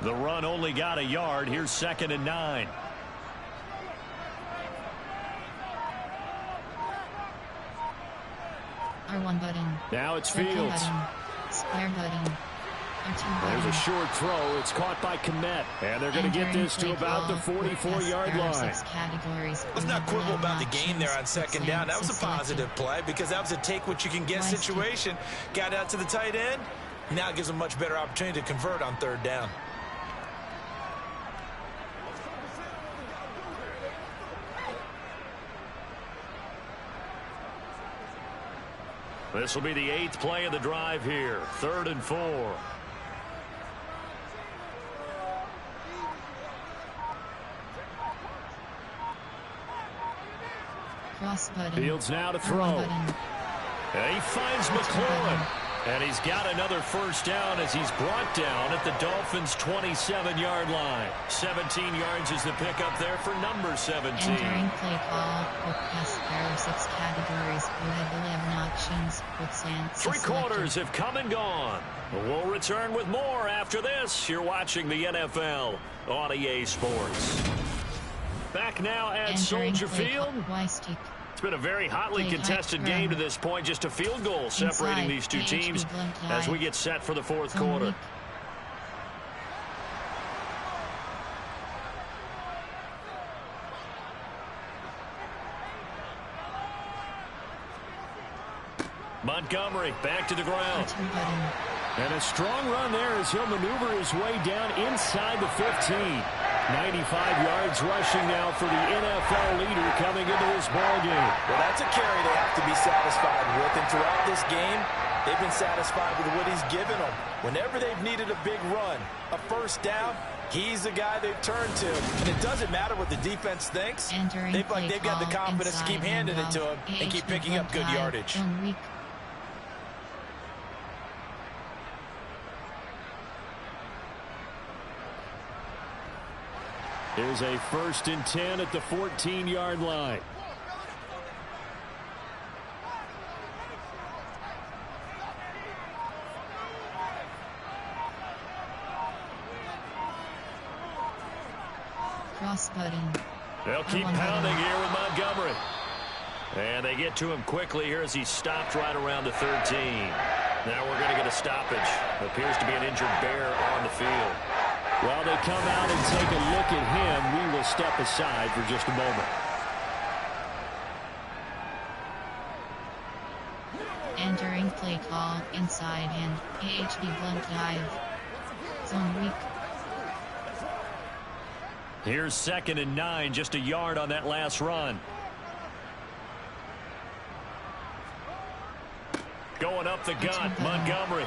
The run only got a yard. Here's 2nd and 9. R1 button. Now it's Fields. Square button. R2 button. There's a short throw. It's caught by Komet. And they're going to get this to about the 44-yard line. Let's not quibble about the gain there on 2nd down. That was a positive play because that was a take-what-you-can-get situation. Got out to the tight end. Now it gives them a much better opportunity to convert on 3rd down. This will be the 8th play of the drive here. 3rd and 4. Cross button. Fields now to throw. And he finds McLaurin. And he's got another first down as he's brought down at the Dolphins' 27-yard line. 17 yards is the pickup there for number 17. Entering play call. Pass. There are 6 categories. You have 11 options. With Sans. 3 quarters have come and gone. We'll return with more after this. You're watching the NFL on EA Sports. Back now at Soldier Field. Y-stick. It's been a very hotly contested game to this point. Just a field goal separating these two teams as we get set for the 4th quarter. Montgomery back to the ground. And a strong run there as he'll maneuver his way down inside the 15. 95 yards rushing now for the NFL leader coming into this ballgame. Well, that's a carry they have to be satisfied with. And throughout this game, they've been satisfied with what he's given them. Whenever they've needed a big run, a first down, he's the guy they've turned to. And it doesn't matter what the defense thinks. They've got the confidence to keep handing it to him and keep picking up good yardage. Here's a 1st and 10 at the 14-yard line. Cross button. They'll keep pounding here with Montgomery. And they get to him quickly here as he stopped right around the 13. Now we're going to get a stoppage. Appears to be an injured bear on the field. While they come out and take a look at him, we will step aside for just a moment. Entering play call, inside hand, AHB blunt dive. Zone weak. Here's 2nd and 9, just a yard on that last run. Going up the gut, Montgomery.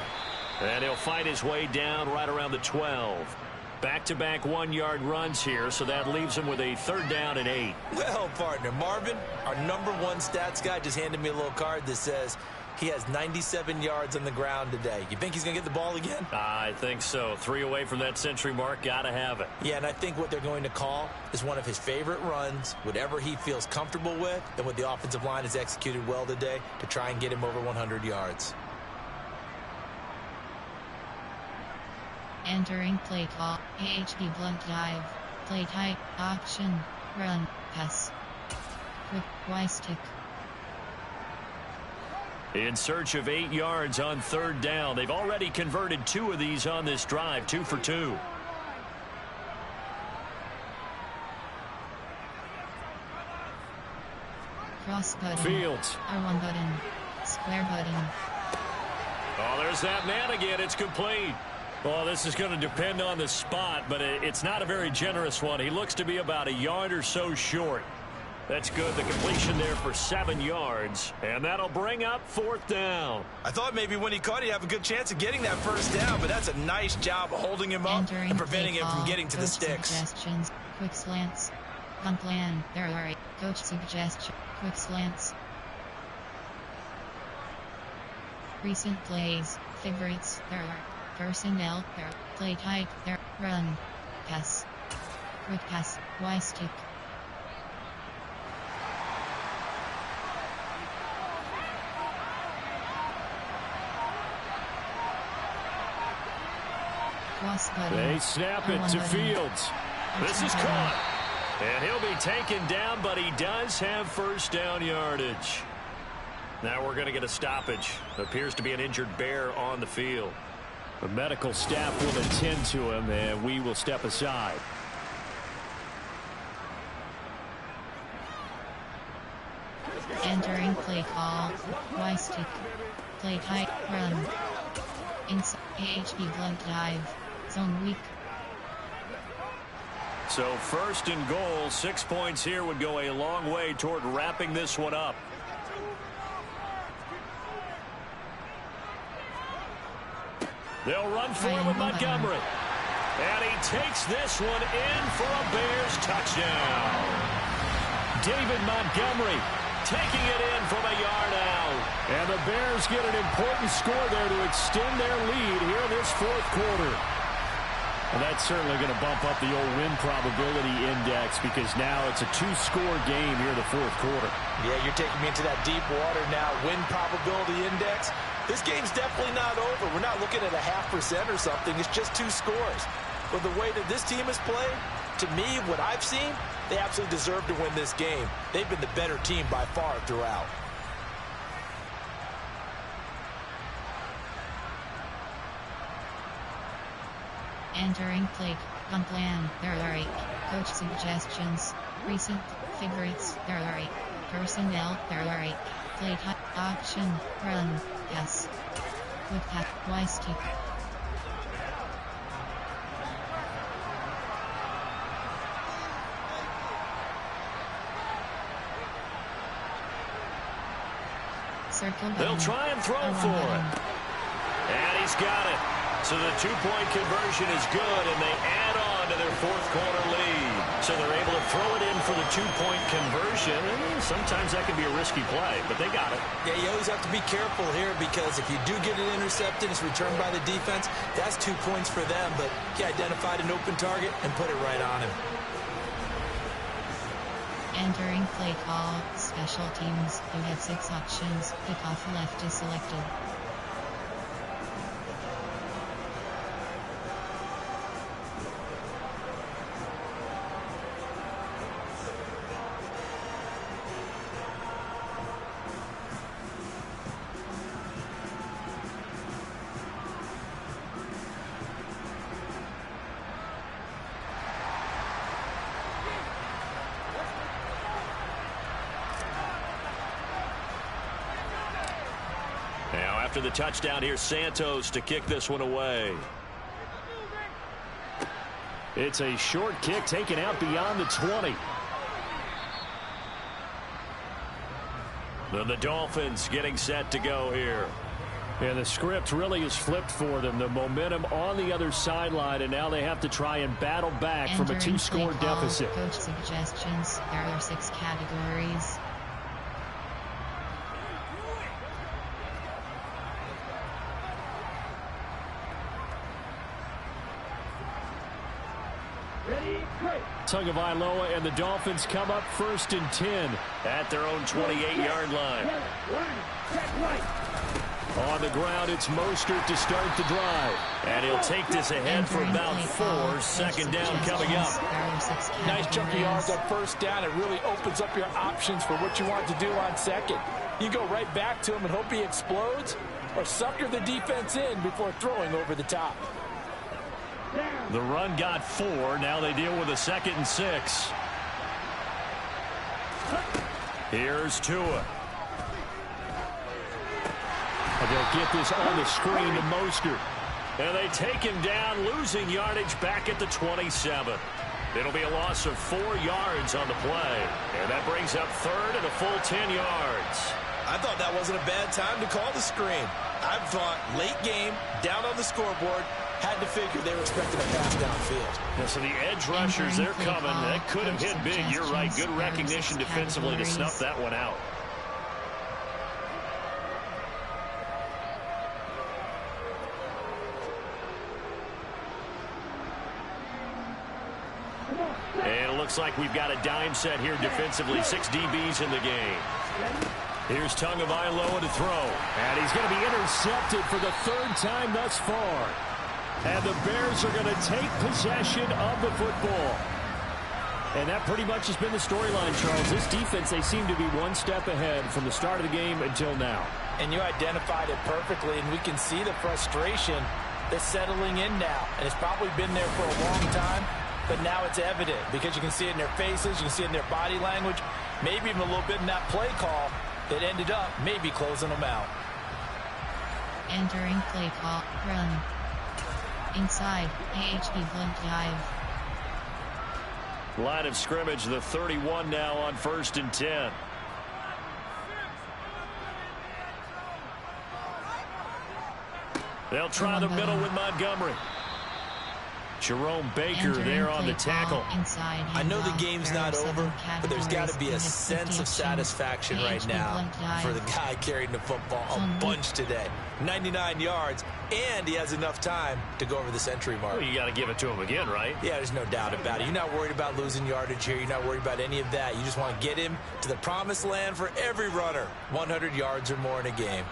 And he'll fight his way down right around the 12. Back-to-back 1-yard runs here, so that leaves him with a 3rd down and 8. Well, partner, Marvin, our #1 stats guy, just handed me a little card that says he has 97 yards on the ground today. You think he's going to get the ball again? I think so. 3 away from that century mark. Got to have it. Yeah, and I think what they're going to call is one of his favorite runs, whatever he feels comfortable with, and what the offensive line has executed well today to try and get him over 100 yards. Entering play call, AHB blunt dive. Play type, option, run, pass. Quick, Y stick. In search of 8 yards on 3rd down. They've already converted 2 of these on this drive, 2 for 2. Cross button. Fields. R1 button. Square button. Oh, there's that man again. It's complete. Well, this is going to depend on the spot, but it's not a very generous one. He looks to be about a yard or so short. That's good. The completion there for 7 yards, and that'll bring up 4th down. I thought maybe when he caught it, he'd have a good chance of getting that 1st down, but that's a nice job of holding him up and preventing him from getting to the sticks. Suggestions, quick slants, gun plan, there are coach suggestion, quick slants. Recent plays, favorites, there are personnel, there, play type, there, run, pass, quick pass, Y stick. They snap it to Fields. This is caught. And he'll be taken down, but he does have 1st down yardage. Now we're going to get a stoppage. Appears to be an injured bear on the field. The medical staff will attend to him, and we will step aside. Entering play call, Y stick, play type, run. Inside, AHB blunt dive, zone weak. So 1st and goal, 6 points here would go a long way toward wrapping this one up. They'll run for it with Montgomery. And he takes this one in for a Bears touchdown. David Montgomery taking it in from a yard out. And the Bears get an important score there to extend their lead here in this 4th quarter. And that's certainly going to bump up the old win probability index because now it's a 2-score game here in the 4th quarter. Yeah, you're taking me into that deep water now. Win probability index. This game's definitely not over. We're not looking at a 0.5% or something. It's just 2 scores. But the way that this team has played, to me, what I've seen, they absolutely deserve to win this game. They've been the better team by far throughout. Entering play, gun plan, there are 8, coach suggestions, recent favorites, there are 8, personnel, there are 8, play type, option, run, pass, quick pass, Y stick. Circle They'll try and throw for it. And he's got it. So the 2-point conversion is good, and they add on to their 4th quarter lead. So they're able to throw it in for the 2-point conversion. And sometimes that can be a risky play, but they got it. Yeah, you always have to be careful here because if you do get it intercepted, it's returned by the defense. That's 2 points for them, but he identified an open target and put it right on him. Entering play call, special teams, you have 6 options, kickoff left is selected. after the touchdown. Here's Santos to kick this one away. It's a short kick taken out beyond the 20. Then the Dolphins getting set to go here. And the script really is flipped for them. The momentum on the other sideline, and now they have to try and battle back from a 2-score deficit. Coach suggestions. There are 6 categories. Tagovailoa and the Dolphins come up 1st and 10 at their own 28-yard line. On the ground, it's Mostert to start the drive. And he'll take this ahead for about 4. Second down coming up. Nice chunk of yards on 1st down. It really opens up your options for what you want to do on 2nd. You go right back to him and hope he explodes, or sucker the defense in before throwing over the top. The run got 4. Now they deal with a 2nd and 6. Here's Tua. And they'll get this on the screen to Mostert. And they take him down, losing yardage back at the 27. It'll be a loss of 4 yards on the play. And that brings up 3rd and a full 10 yards. I thought that wasn't a bad time to call the screen. I thought late game, down on the scoreboard, had to figure they were expecting a pass downfield. Yeah, so the edge rushers, they're coming. That could have hit big. You're right. Good recognition defensively to snuff that one out. And it looks like we've got a dime set here defensively. 6 DBs in the game. Here's Tagovailoa to throw. And he's going to be intercepted for the 3rd time thus far. And the Bears are going to take possession of the football. And that pretty much has been the storyline, Charles. This defense, they seem to be 1 step ahead from the start of the game until now. And you identified it perfectly, and we can see the frustration that's settling in now. And it's probably been there for a long time, but now it's evident because you can see it in their faces, you can see it in their body language, maybe even a little bit in that play call that ended up maybe closing them out. Entering play call, run. Inside, AHB blunt dive. Line of scrimmage, the 31 now on 1st and 10. They'll try the middle with Montgomery. Jerome Baker there on the tackle. I know the game's not over, but there's got to be a sense of satisfaction right now for the guy carrying the football a bunch today. 99 yards, and he has enough time to go over the century mark. Well, you got to give it to him again, right? Yeah, there's no doubt about it. You're not worried about losing yardage here. You're not worried about any of that. You just want to get him to the promised land for every runner. 100 yards or more in a game.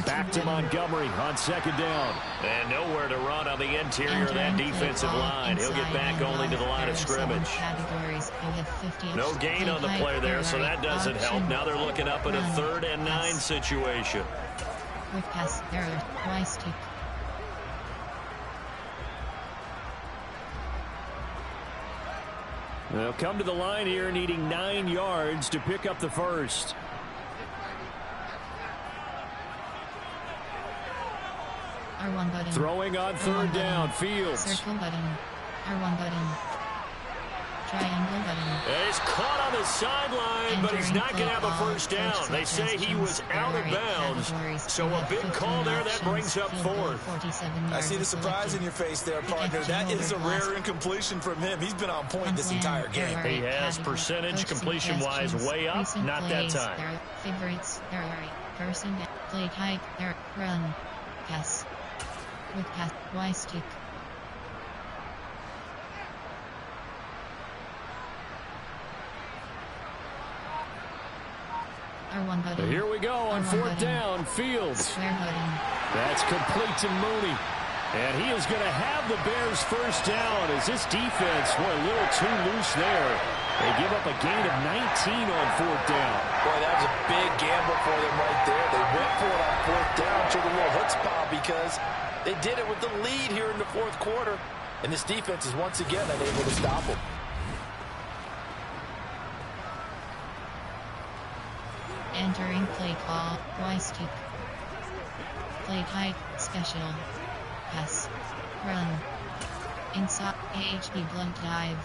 Back to Montgomery on 2nd down. And nowhere to run on the interior of that defensive line. He'll get back only to the line of scrimmage. No gain on the play there, so that doesn't help. Now they're looking up at a 3rd and 9 situation. Quick pass, error, twice tick. They'll come to the line here needing 9 yards to pick up the 1st. R1 button. Throwing on 3rd down, Fields. Circle button. R1 button. Triangle button. He's caught on the sideline, but he's not going to have a 1st down. They say he was out of bounds, so a big call there. That brings up 4th. I see the surprise in your face there, partner. That is a rare incompletion from him. He's been on point this entire game. He has percentage completion-wise way up. Not that time. Favorites. Person. Play hike. Run. Pass. With pass, Y stick. R1 button. Here we go on R1 4th down, Fields. Square button. That's complete to Mooney. And he is going to have the Bears' 1st down as this defense, boy, a little too loose there. They give up a gain of 19 on 4th down. Boy, that was a big gamble for them right there. They went for it on 4th down, took a little chutzpah because they did it with the lead here in the 4th quarter. And this defense is once again unable to stop him. Entering play call, Weistick. Play type, special. Pass. Run. Inside, HB blunt dive.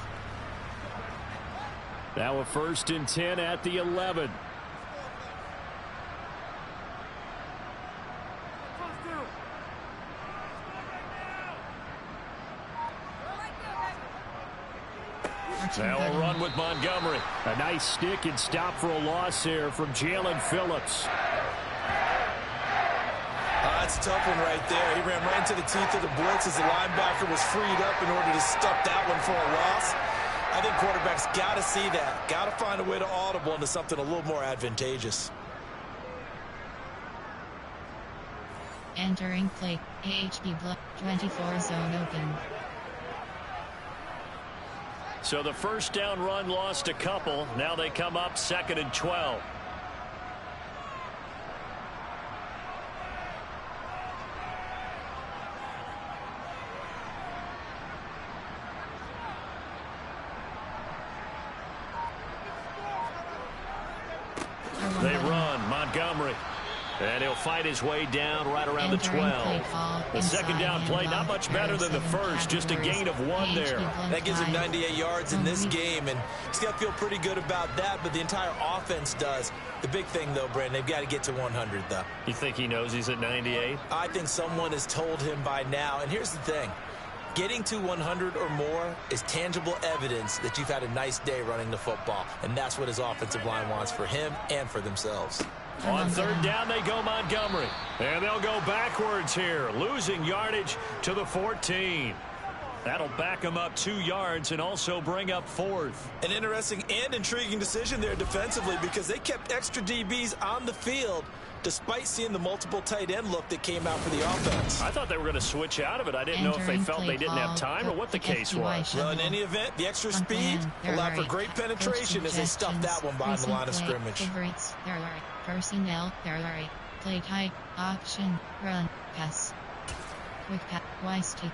Now a 1st and 10 at the 11. Now a run with Montgomery. A nice stick and stop for a loss here from Jalen Phillips. That's a tough one right there. He ran right into the teeth of the blitz as the linebacker was freed up in order to stuff that one for a loss. I think quarterbacks got to see that. Got to find a way to audible into something a little more advantageous. Entering play, HB block, 24 zone open. So the 1st down run lost a couple. Now they come up 2nd and 12. They run Montgomery. And he'll fight his way down right around the 12. The 2nd down play, not much better than the 1st, just a gain of 1 there. That gives him 98 yards in this game, and he's got to feel pretty good about that, but the entire offense does. The big thing, though, Brandon, they've got to get to 100, though. You think he knows he's at 98? I think someone has told him by now, and here's the thing. Getting to 100 or more is tangible evidence that you've had a nice day running the football, and that's what his offensive line wants for him and for themselves. On 3rd down, they go Montgomery. And they'll go backwards here, losing yardage to the 14. That'll back them up 2 yards and also bring up 4th. An interesting and intriguing decision there defensively because they kept extra DBs on the field despite seeing the multiple tight end look that came out for the offense. I thought they were going to switch out of it. I didn't know if they felt they didn't have time or what the case was. Well, in any event, the extra speed allowed for great penetration as they stuffed that one behind the line of scrimmage. Personnel, play type, option, run, pass. Quick pass, Weistick.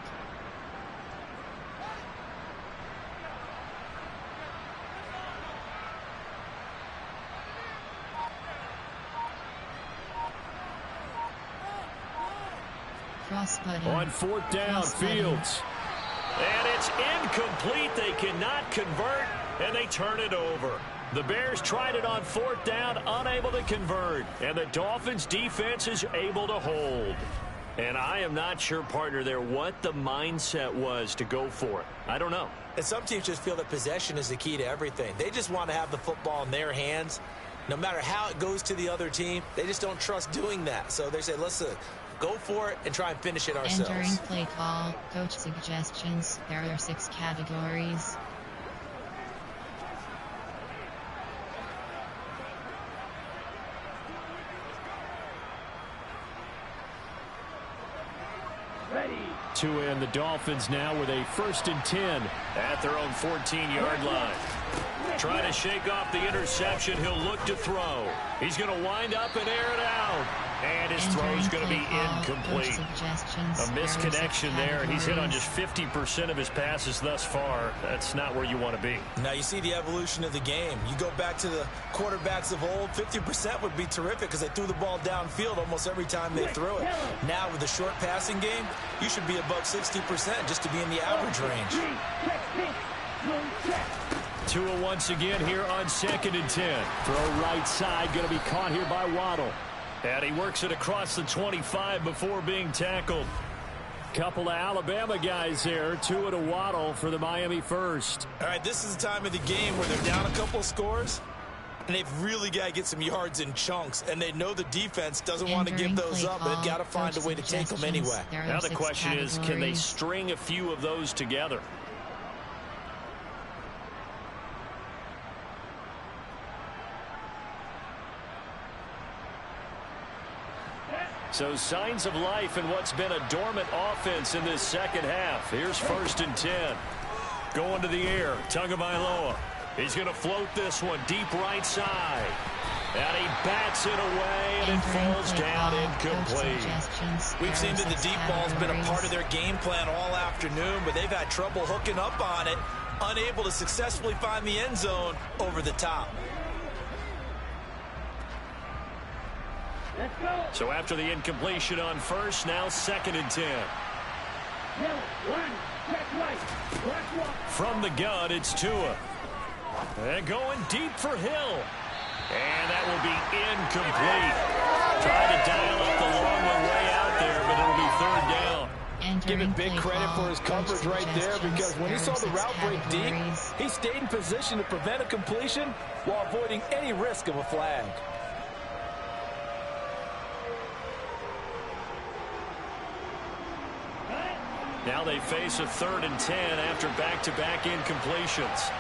Cross button. On 4th down, Fields. And it's incomplete. They cannot convert, and they turn it over. The Bears tried it on 4th down, unable to convert. And the Dolphins defense is able to hold. And I am not sure, partner, there what the mindset was to go for it. I don't know. And some teams just feel that possession is the key to everything. They just want to have the football in their hands. No matter how it goes to the other team, they just don't trust doing that. So they say, listen, go for it and try and finish it ourselves. Entering play call, coach suggestions. There are 6 categories. To end the Dolphins now with a 1st and 10 at their own 14-yard line. Trying to shake off the interception. He'll look to throw. He's going to wind up and air it out. And his throw is going to be incomplete. A misconnection there. He's hit on just 50% of his passes thus far. That's not where you want to be. Now you see the evolution of the game. You go back to the quarterbacks of old, 50% would be terrific because they threw the ball downfield almost every time they threw it. Now with the short passing game, you should be above 60% just to be in the average range. Tua once again here on 2nd and 10. Throw right side, going to be caught here by Waddle. And he works it across the 25 before being tackled. Couple of Alabama guys there. Tua to Waddle for the Miami first. All right, this is the time of the game where they're down a couple of scores, and they've really got to get some yards in chunks, and they know the defense doesn't want to give those up, but they've got to find a way to take them anyway. Now the question is, can they string a few of those together? So signs of life in what's been a dormant offense in this second half. Here's 1st and 10. Going to the air. Tagovailoa. He's going to float this one deep right side. And he bats it away, and it falls down incomplete. We've seen that the deep ball's been a part of their game plan all afternoon, but they've had trouble hooking up on it, unable to successfully find the end zone over the top. Let's go. So after the incompletion on first, now 2nd and 10. Hill, one, check right. Crosswalk. From the gun, it's Tua. And going deep for Hill. And that will be incomplete. Trying to dial up the long way out there, but it'll be 3rd down. Give him big credit for his coverage right there, because when he saw the route break deep, he stayed in position to prevent a completion while avoiding any risk of a flag. Now they face a 3rd and 10 after back-to-back incompletions.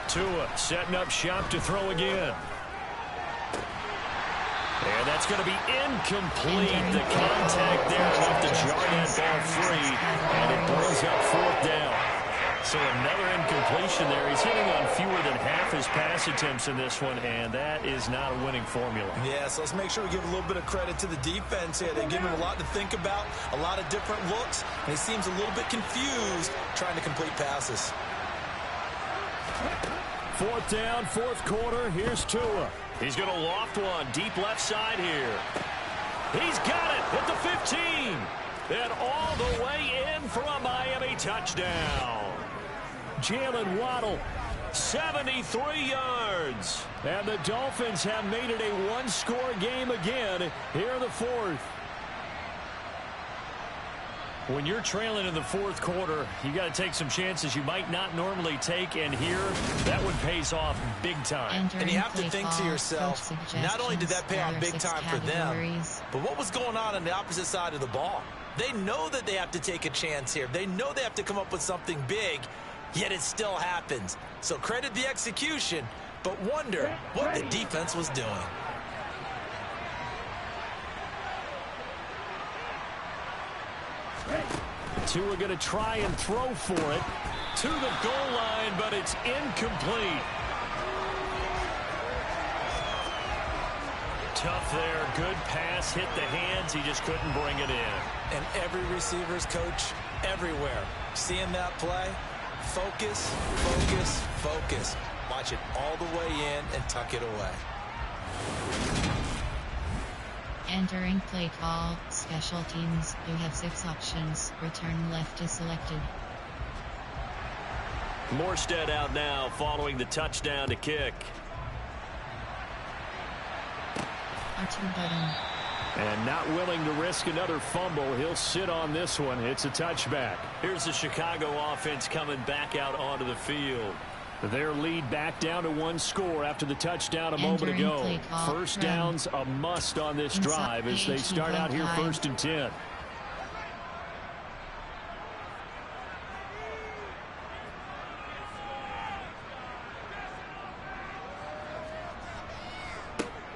Tua setting up shop to throw again. And that's going to be incomplete. The contact there enough to jar that ball free, and it brings up 4th down. So another incompletion there. He's hitting on fewer than half his pass attempts in this one, and that is not a winning formula. Yeah, so let's make sure we give a little bit of credit to the defense here. They give him a lot to think about, a lot of different looks, and he seems a little bit confused trying to complete passes. 4th down, 4th quarter. Here's Tua. He's going to loft one deep left side here. He's got it at the 15. And all the way in for a Miami touchdown. Jalen Waddle, 73 yards. And the Dolphins have made it a one-score game again here in the 4th. When you're trailing in the 4th quarter, you got to take some chances you might not normally take, and here, that one pays off big time. And you have to think to yourself, not only did that pay off big time for them, but what was going on the opposite side of the ball? They know that they have to take a chance here. They know they have to come up with something big, yet it still happens. So credit the execution, but wonder what the defense was doing. Tua going to try and throw for it to the goal line, but it's incomplete. Tough there. Good pass. Hit the hands. He just couldn't bring it in. And every receiver's coach everywhere. Seeing that play, focus, focus, focus. Watch it all the way in and tuck it away. Entering play call, special teams. You have 6 options. Return left is selected. Morstead out now following the touchdown to kick. R2 button. And not willing to risk another fumble. He'll sit on this one. It's a touchback. Here's the Chicago offense coming back out onto the field. Their lead back down to 1 score after the touchdown a moment ago. First down's a must on this drive as they start out here 1st and 10.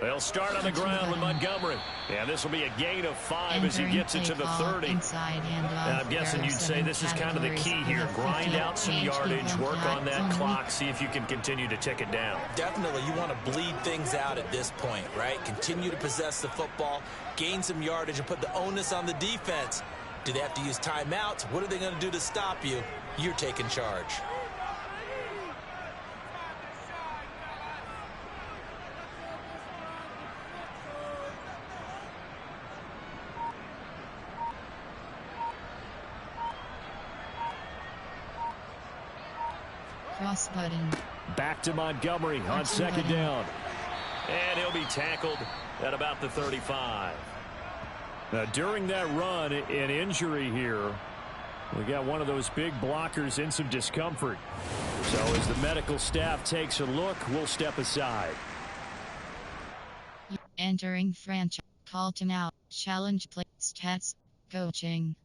They'll start on the ground with Montgomery. And this will be a gain of 5 as he gets it to the 30. And I'm guessing you'd say this is kind of the key here. Grind out some yardage, work on that clock, see if you can continue to tick it down. Definitely, you want to bleed things out at this point, right? Continue to possess the football, gain some yardage, and put the onus on the defense. Do they have to use timeouts? What are they going to do to stop you? You're taking charge. Cross button. Back to Montgomery on 2nd down. And he'll be tackled at about the 35. Now, during that run, an injury here. We got one of those big blockers in some discomfort. So as the medical staff takes a look, we'll step aside. Entering franchise. Call timeout. Challenge play. Stats. Coaching.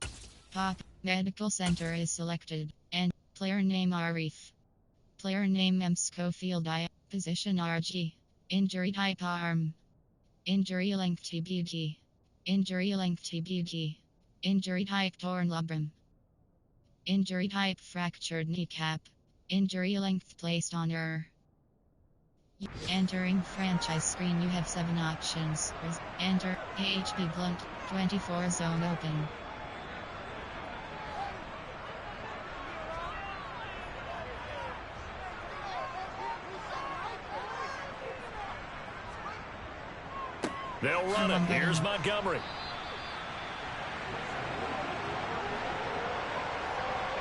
Pop. Medical center is selected. And player name Arif. Player name M. Schofield I. Position RG. Injury type arm. Injury length TBG. Injury length TBG. Injury type torn labrum. Injury type fractured kneecap. Injury length placed on error. Entering franchise screen, you have 7 options. Enter HB Blunt 24 zone open. They'll run it. Here's Montgomery.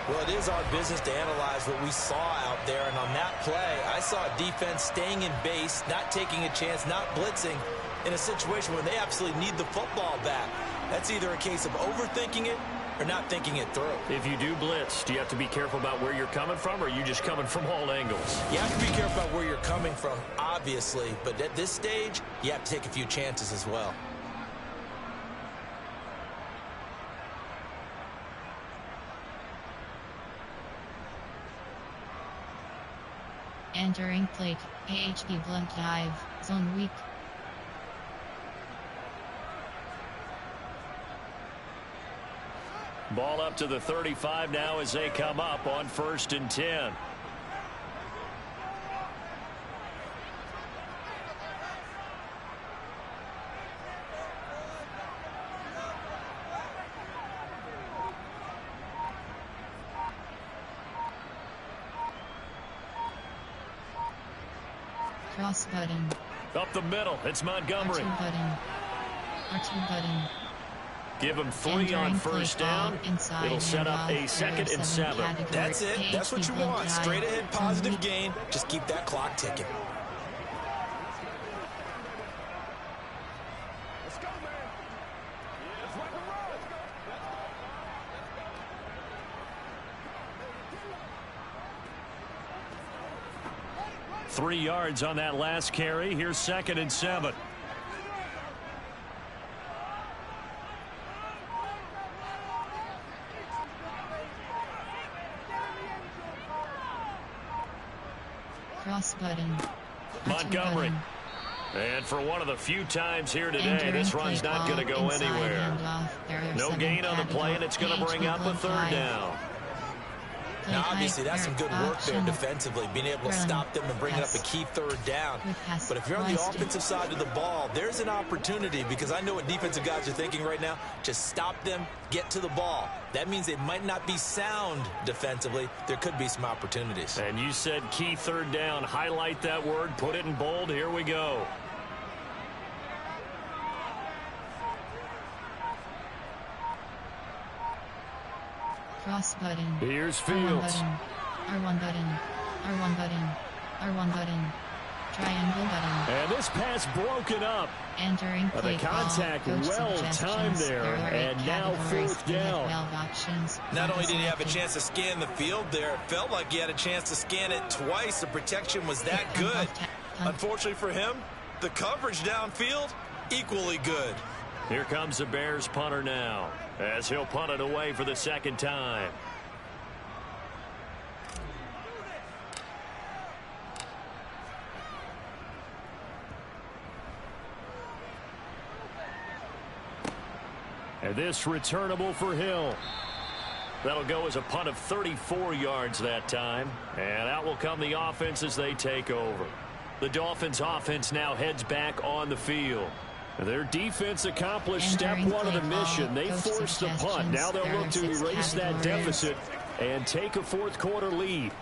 Well, it is our business to analyze what we saw out there, and on that play, I saw a defense staying in base, not taking a chance, not blitzing, in a situation where they absolutely need the football back. That's either a case of overthinking it or not thinking it through. If you do blitz, do you have to be careful about where you're coming from, or are you just coming from all angles? You have to be careful about where you're coming from, obviously, but at this stage, you have to take a few chances as well. Entering plate, HB Blunt dive, zone weak. Ball up to the 35 now as they come up on 1st and 10. Cross button. Up the middle, it's Montgomery. R2 button. R2 button. Give him 3 on 1st down. It'll set up a 2nd and 7. That's it. That's what you want. Straight ahead, positive gain. Just keep that clock ticking. Let's go, man. Let's rock and roll. 3 yards on that last carry. Here's 2nd and 7. Cross button. Montgomery. And for one of the few times here today, this run's not going to go anywhere. No gain on the play, and it's going to bring up a 3rd down. Now, obviously, that's some good work there defensively, being able to stop them and bringing up a key 3rd down. But if you're on the offensive side of the ball, there's an opportunity, because I know what defensive guys are thinking right now. Just stop them, get to the ball. That means they might not be sound defensively. There could be some opportunities. And you said key 3rd down. Highlight that word, put it in bold. Here we go. Cross button. Here's Fields. R1 button. R1 button. R1 button. Triangle button. And this pass broken up. Entering play the contact well timed there. And now 4th down. Not only did he have a chance to scan the field there, it felt like he had a chance to scan it twice. The protection was that good. Unfortunately for him, the coverage downfield, equally good. Here comes the Bears punter now, as he'll punt it away for the 2nd time. And this returnable for Hill. That'll go as a punt of 34 yards that time. And out will come the offense as they take over. The Dolphins offense now heads back on the field. Their defense accomplished step 1 of the mission. They forced the punt. Now they'll look to erase that deficit and take a 4th quarter lead.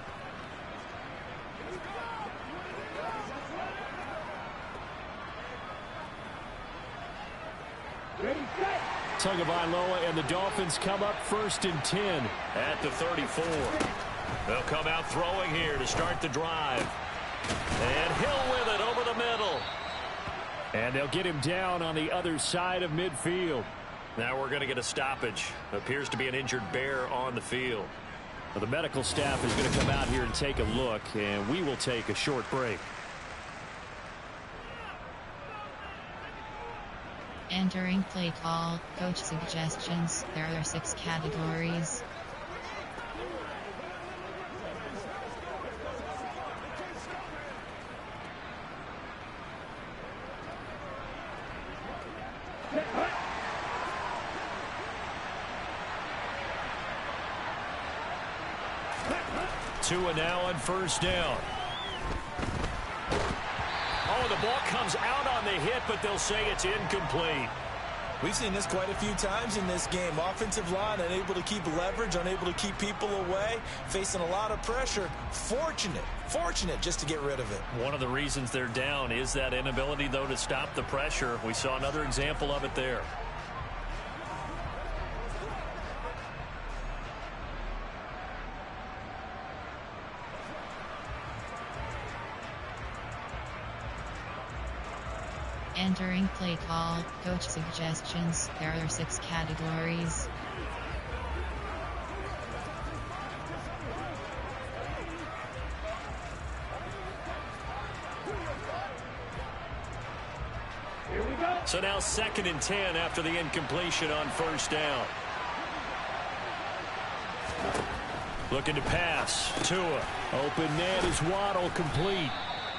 Tagovailoa and the Dolphins come up 1st and 10 at the 34. They'll come out throwing here to start the drive. And Hill with it over the middle. And they'll get him down on the other side of midfield. Now we're going to get a stoppage. Appears to be an injured Bear on the field. Well, the medical staff is going to come out here and take a look, and we will take a short break. Entering play call, coach suggestions. There are 6 categories. Tua now on 1st down. The ball comes out on the hit, but they'll say it's incomplete. We've seen this quite a few times in this game. Offensive line unable to keep leverage, unable to keep people away, facing a lot of pressure. Fortunate just to get rid of it. One of the reasons they're down is that inability, though, to stop the pressure. We saw another example of it there. Entering play call, coach suggestions. There are 6 categories. So now 2nd and 10 after the incompletion on first down. Looking to pass. Tua. Open man is Waddle, complete.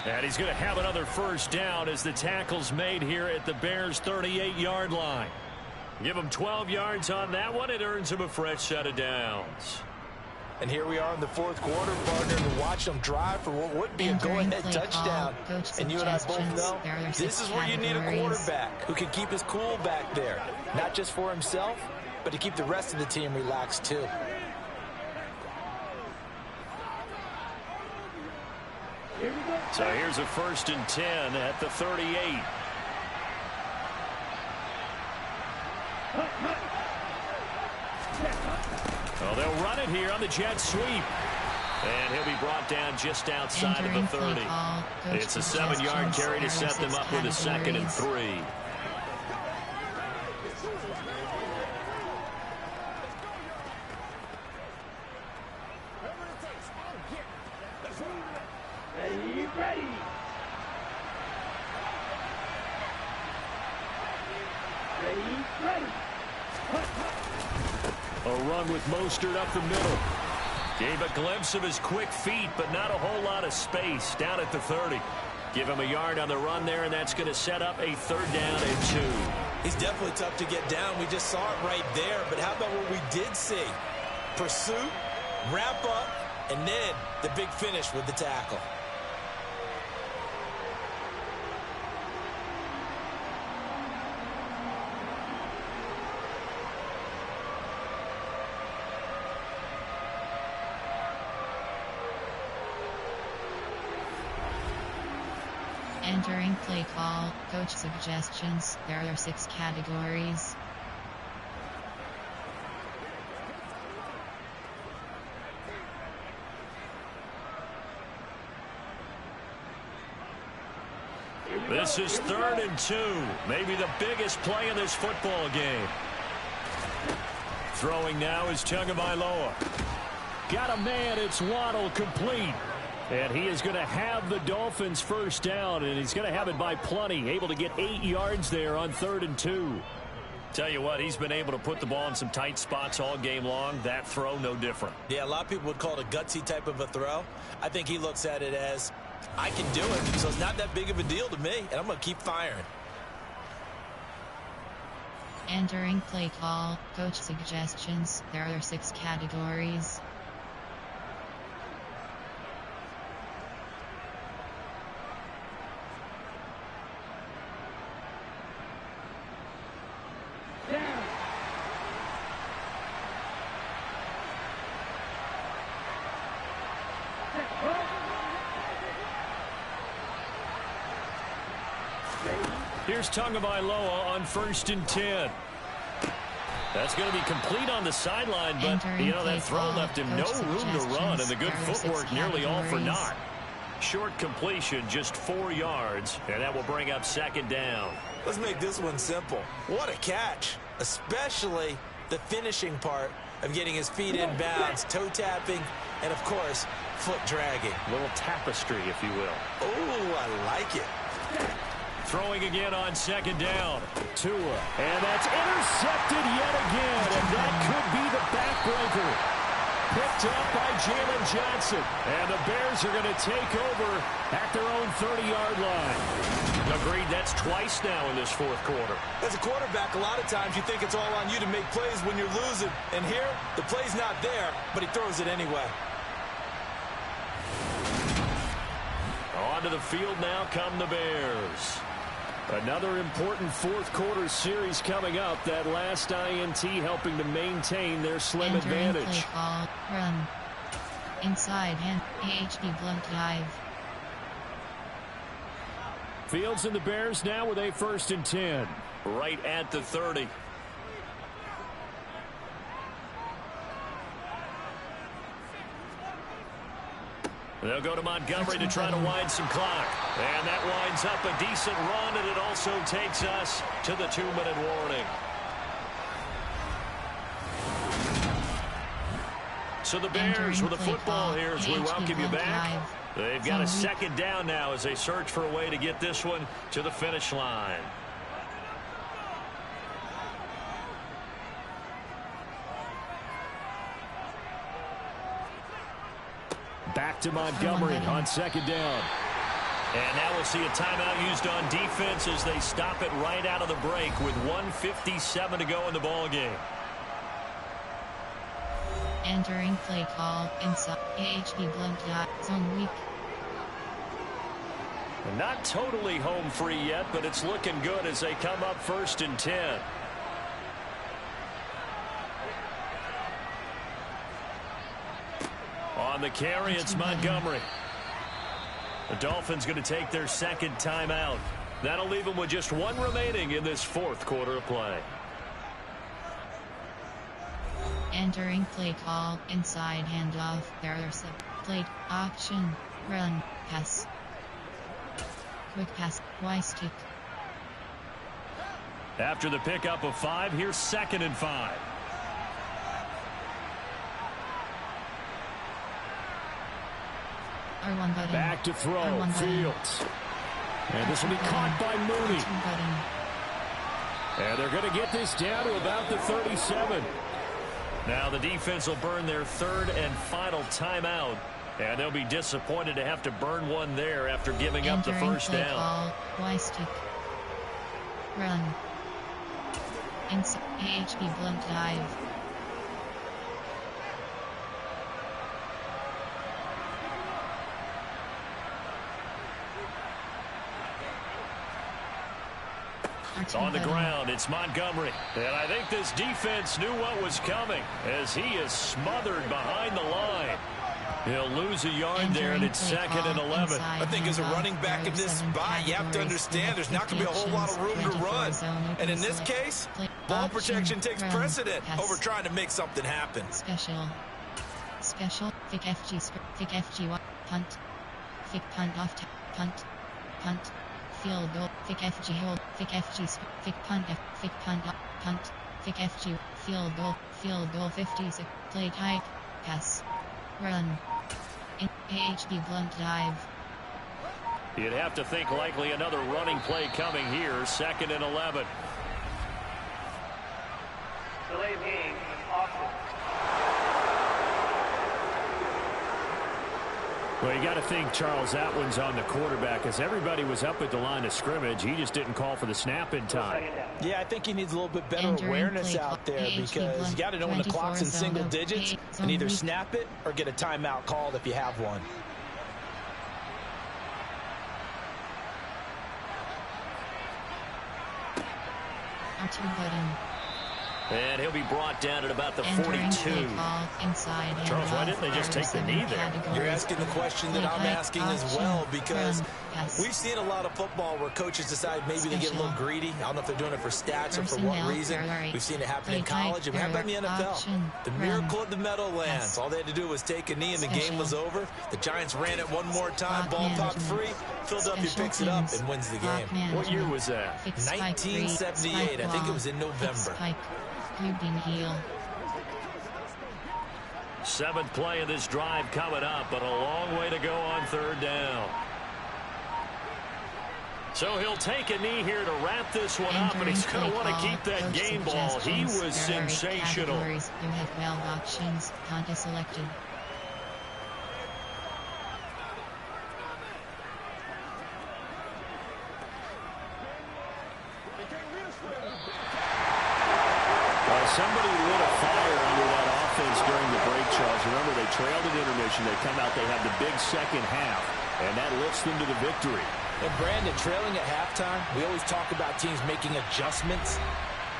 And he's going to have another first down as the tackle's made here at the Bears' 38-yard line. Give him 12 yards on that one. It earns him a fresh set of downs. And here we are in the 4th quarter, partner, to watch them drive for what would be a go-ahead touchdown. And you and I both know this is where you need a quarterback who can keep his cool back there. Not just for himself, but to keep the rest of the team relaxed too. So here's a 1st and 10 at the 38. Well, they'll run it here on the jet sweep. And he'll be brought down just outside of the 30. It's a 7-yard carry to set them up with a 2nd and 3. A run with Mostert up the middle. Gave a glimpse of his quick feet, but not a whole lot of space down at the 30. Give him a yard on the run there, and that's going to set up a 3rd down and 2. He's definitely tough to get down. We just saw it right there. But how about what we did see? Pursuit, wrap up, and then the big finish with the tackle. Entering play call, coach suggestions. There are 6 categories. This is 3rd and 2. Maybe the biggest play in this football game. Throwing now is Tagovailoa. Got a man, it's Waddle, complete. And he is going to have the Dolphins first down, and he's going to have it by plenty. Able to get 8 yards there on 3rd and 2. Tell you what, he's been able to put the ball in some tight spots all game long. That throw, no different. Yeah, a lot of people would call it a gutsy type of a throw. I think he looks at it as, I can do it, so it's not that big of a deal to me, and I'm going to keep firing. Entering play call, coach suggestions. There are 6 categories. Here's Tagovailoa on 1st and 10. That's going to be complete on the sideline, but, you know, that throw left him no room to run, and the good footwork nearly all for naught. Short completion, just 4 yards, and that will bring up 2nd down. Let's make this one simple. What a catch, especially the finishing part of getting his feet in bounds, toe tapping, and, of course, foot dragging. A little tapestry, if you will. Oh, I like it. Throwing again on 2nd down. Tua. And that's intercepted yet again. And that could be the backbreaker. Picked up by Jalen Johnson. And the Bears are going to take over at their own 30-yard line. Agreed, that's twice now in this 4th quarter. As a quarterback, a lot of times you think it's all on you to make plays when you're losing. And here, the play's not there, but he throws it anyway. Onto the field now come the Bears. Another important fourth quarter series coming up. That last INT helping to maintain their slim advantage. Play call, run. Inside hand, AHB blunt dive. Fields and the Bears now with a 1st and 10. Right at the 30. They'll go to Montgomery to try to wind some clock. And that winds up a decent run, and it also takes us to the 2-minute warning. So the Bears with the football here as we welcome you back. They've got a 2nd down now as they search for a way to get this one to the finish line. Back to Montgomery on 2nd down. And now we'll see a timeout used on defense as they stop it right out of the break with 1:57 to go in the ball game. Entering play call inside AHB blunt dive zone weak. Not totally home free yet, but it's looking good as they come up 1st and 10. On the carry, it's Montgomery. The Dolphins going to take their 2nd timeout. That'll leave them with just 1 remaining in this 4th quarter of play. Entering play call inside handoff. There's a play option run pass. Quick pass, Y stick. After the pickup of 5, here's 2nd and 5. R1 button. Back to throw, R1 Fields. And this will be caught by Mooney. And they're going to get this down to about the 37. Now the defense will burn their 3rd and final timeout. And they'll be disappointed to have to burn one there after giving up the 1st down. Ball, Y stick. Run. Inside AHB blunt dive. On the ground, it's Montgomery. And I think this defense knew what was coming as he is smothered behind the line. He'll lose a yard there, and it's 2nd and 11. I think as a running back in this spot, you have to understand there's not going to be a whole lot of room to run. And in this case, ball protection takes precedent over trying to make something happen. Special. Thick FG, punt. Thick punt off, punt. Field goal, thick FG hold, thick FG, thick punt, up, punt, thick FG, field goal 56, play type, pass, run, in AHB blunt dive. You'd have to think likely another running play coming here, 2nd and 11. Delay of game, Austin. Well, you got to think, Charles, that one's on the quarterback as everybody was up at the line of scrimmage. He just didn't call for the snap in time. Yeah, I think he needs a little bit better awareness out there because you got to know when the clock's in single digits and either snap it or get a timeout called if you have one. R2 button. And he'll be brought down at about the 42. Charles, why didn't they just take the knee there? You're asking the question that I'm asking as well, because we've seen a lot of football where coaches decide maybe they get a little greedy. I don't know if they're doing it for stats or for what reason. We've seen it happen in college, and how about in the NFL? The miracle of the Meadowlands. All they had to do was take a knee, and the game was over. The Giants ran it one more time, ball popped free. Philadelphia picks it up and wins the game. What year was that? 1978. I think it was in November. Heel. 7th play of this drive coming up, but a long way to go on 3rd down. So he'll take a knee here to wrap this one up, and he's going to want to keep that game ball. He was sensational. You have 12 options. Conta selected. Somebody lit a fire under that offense during the break, Charles. Remember, they trailed at intermission. They come out, they have the big second half. And that lifts them to the victory. And Brandon, trailing at halftime, we always talk about teams making adjustments.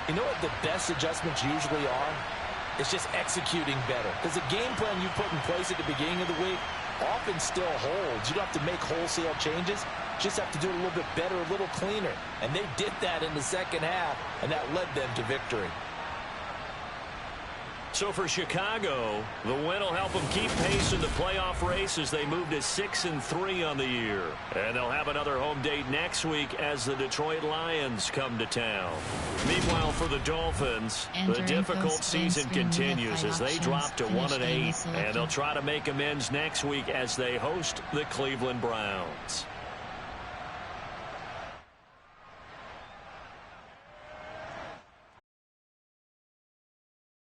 You know what the best adjustments usually are? It's just executing better. Because the game plan you put in place at the beginning of the week often still holds. You don't have to make wholesale changes. Just have to do it a little bit better, a little cleaner. And they did that in the second half, and that led them to victory. So for Chicago, the win will help them keep pace in the playoff race as they move to 6-3 on the year. And they'll have another home date next week as the Detroit Lions come to town. Meanwhile, for the Dolphins, the difficult season continues as they drop to 1-8, and they'll try to make amends next week as they host the Cleveland Browns.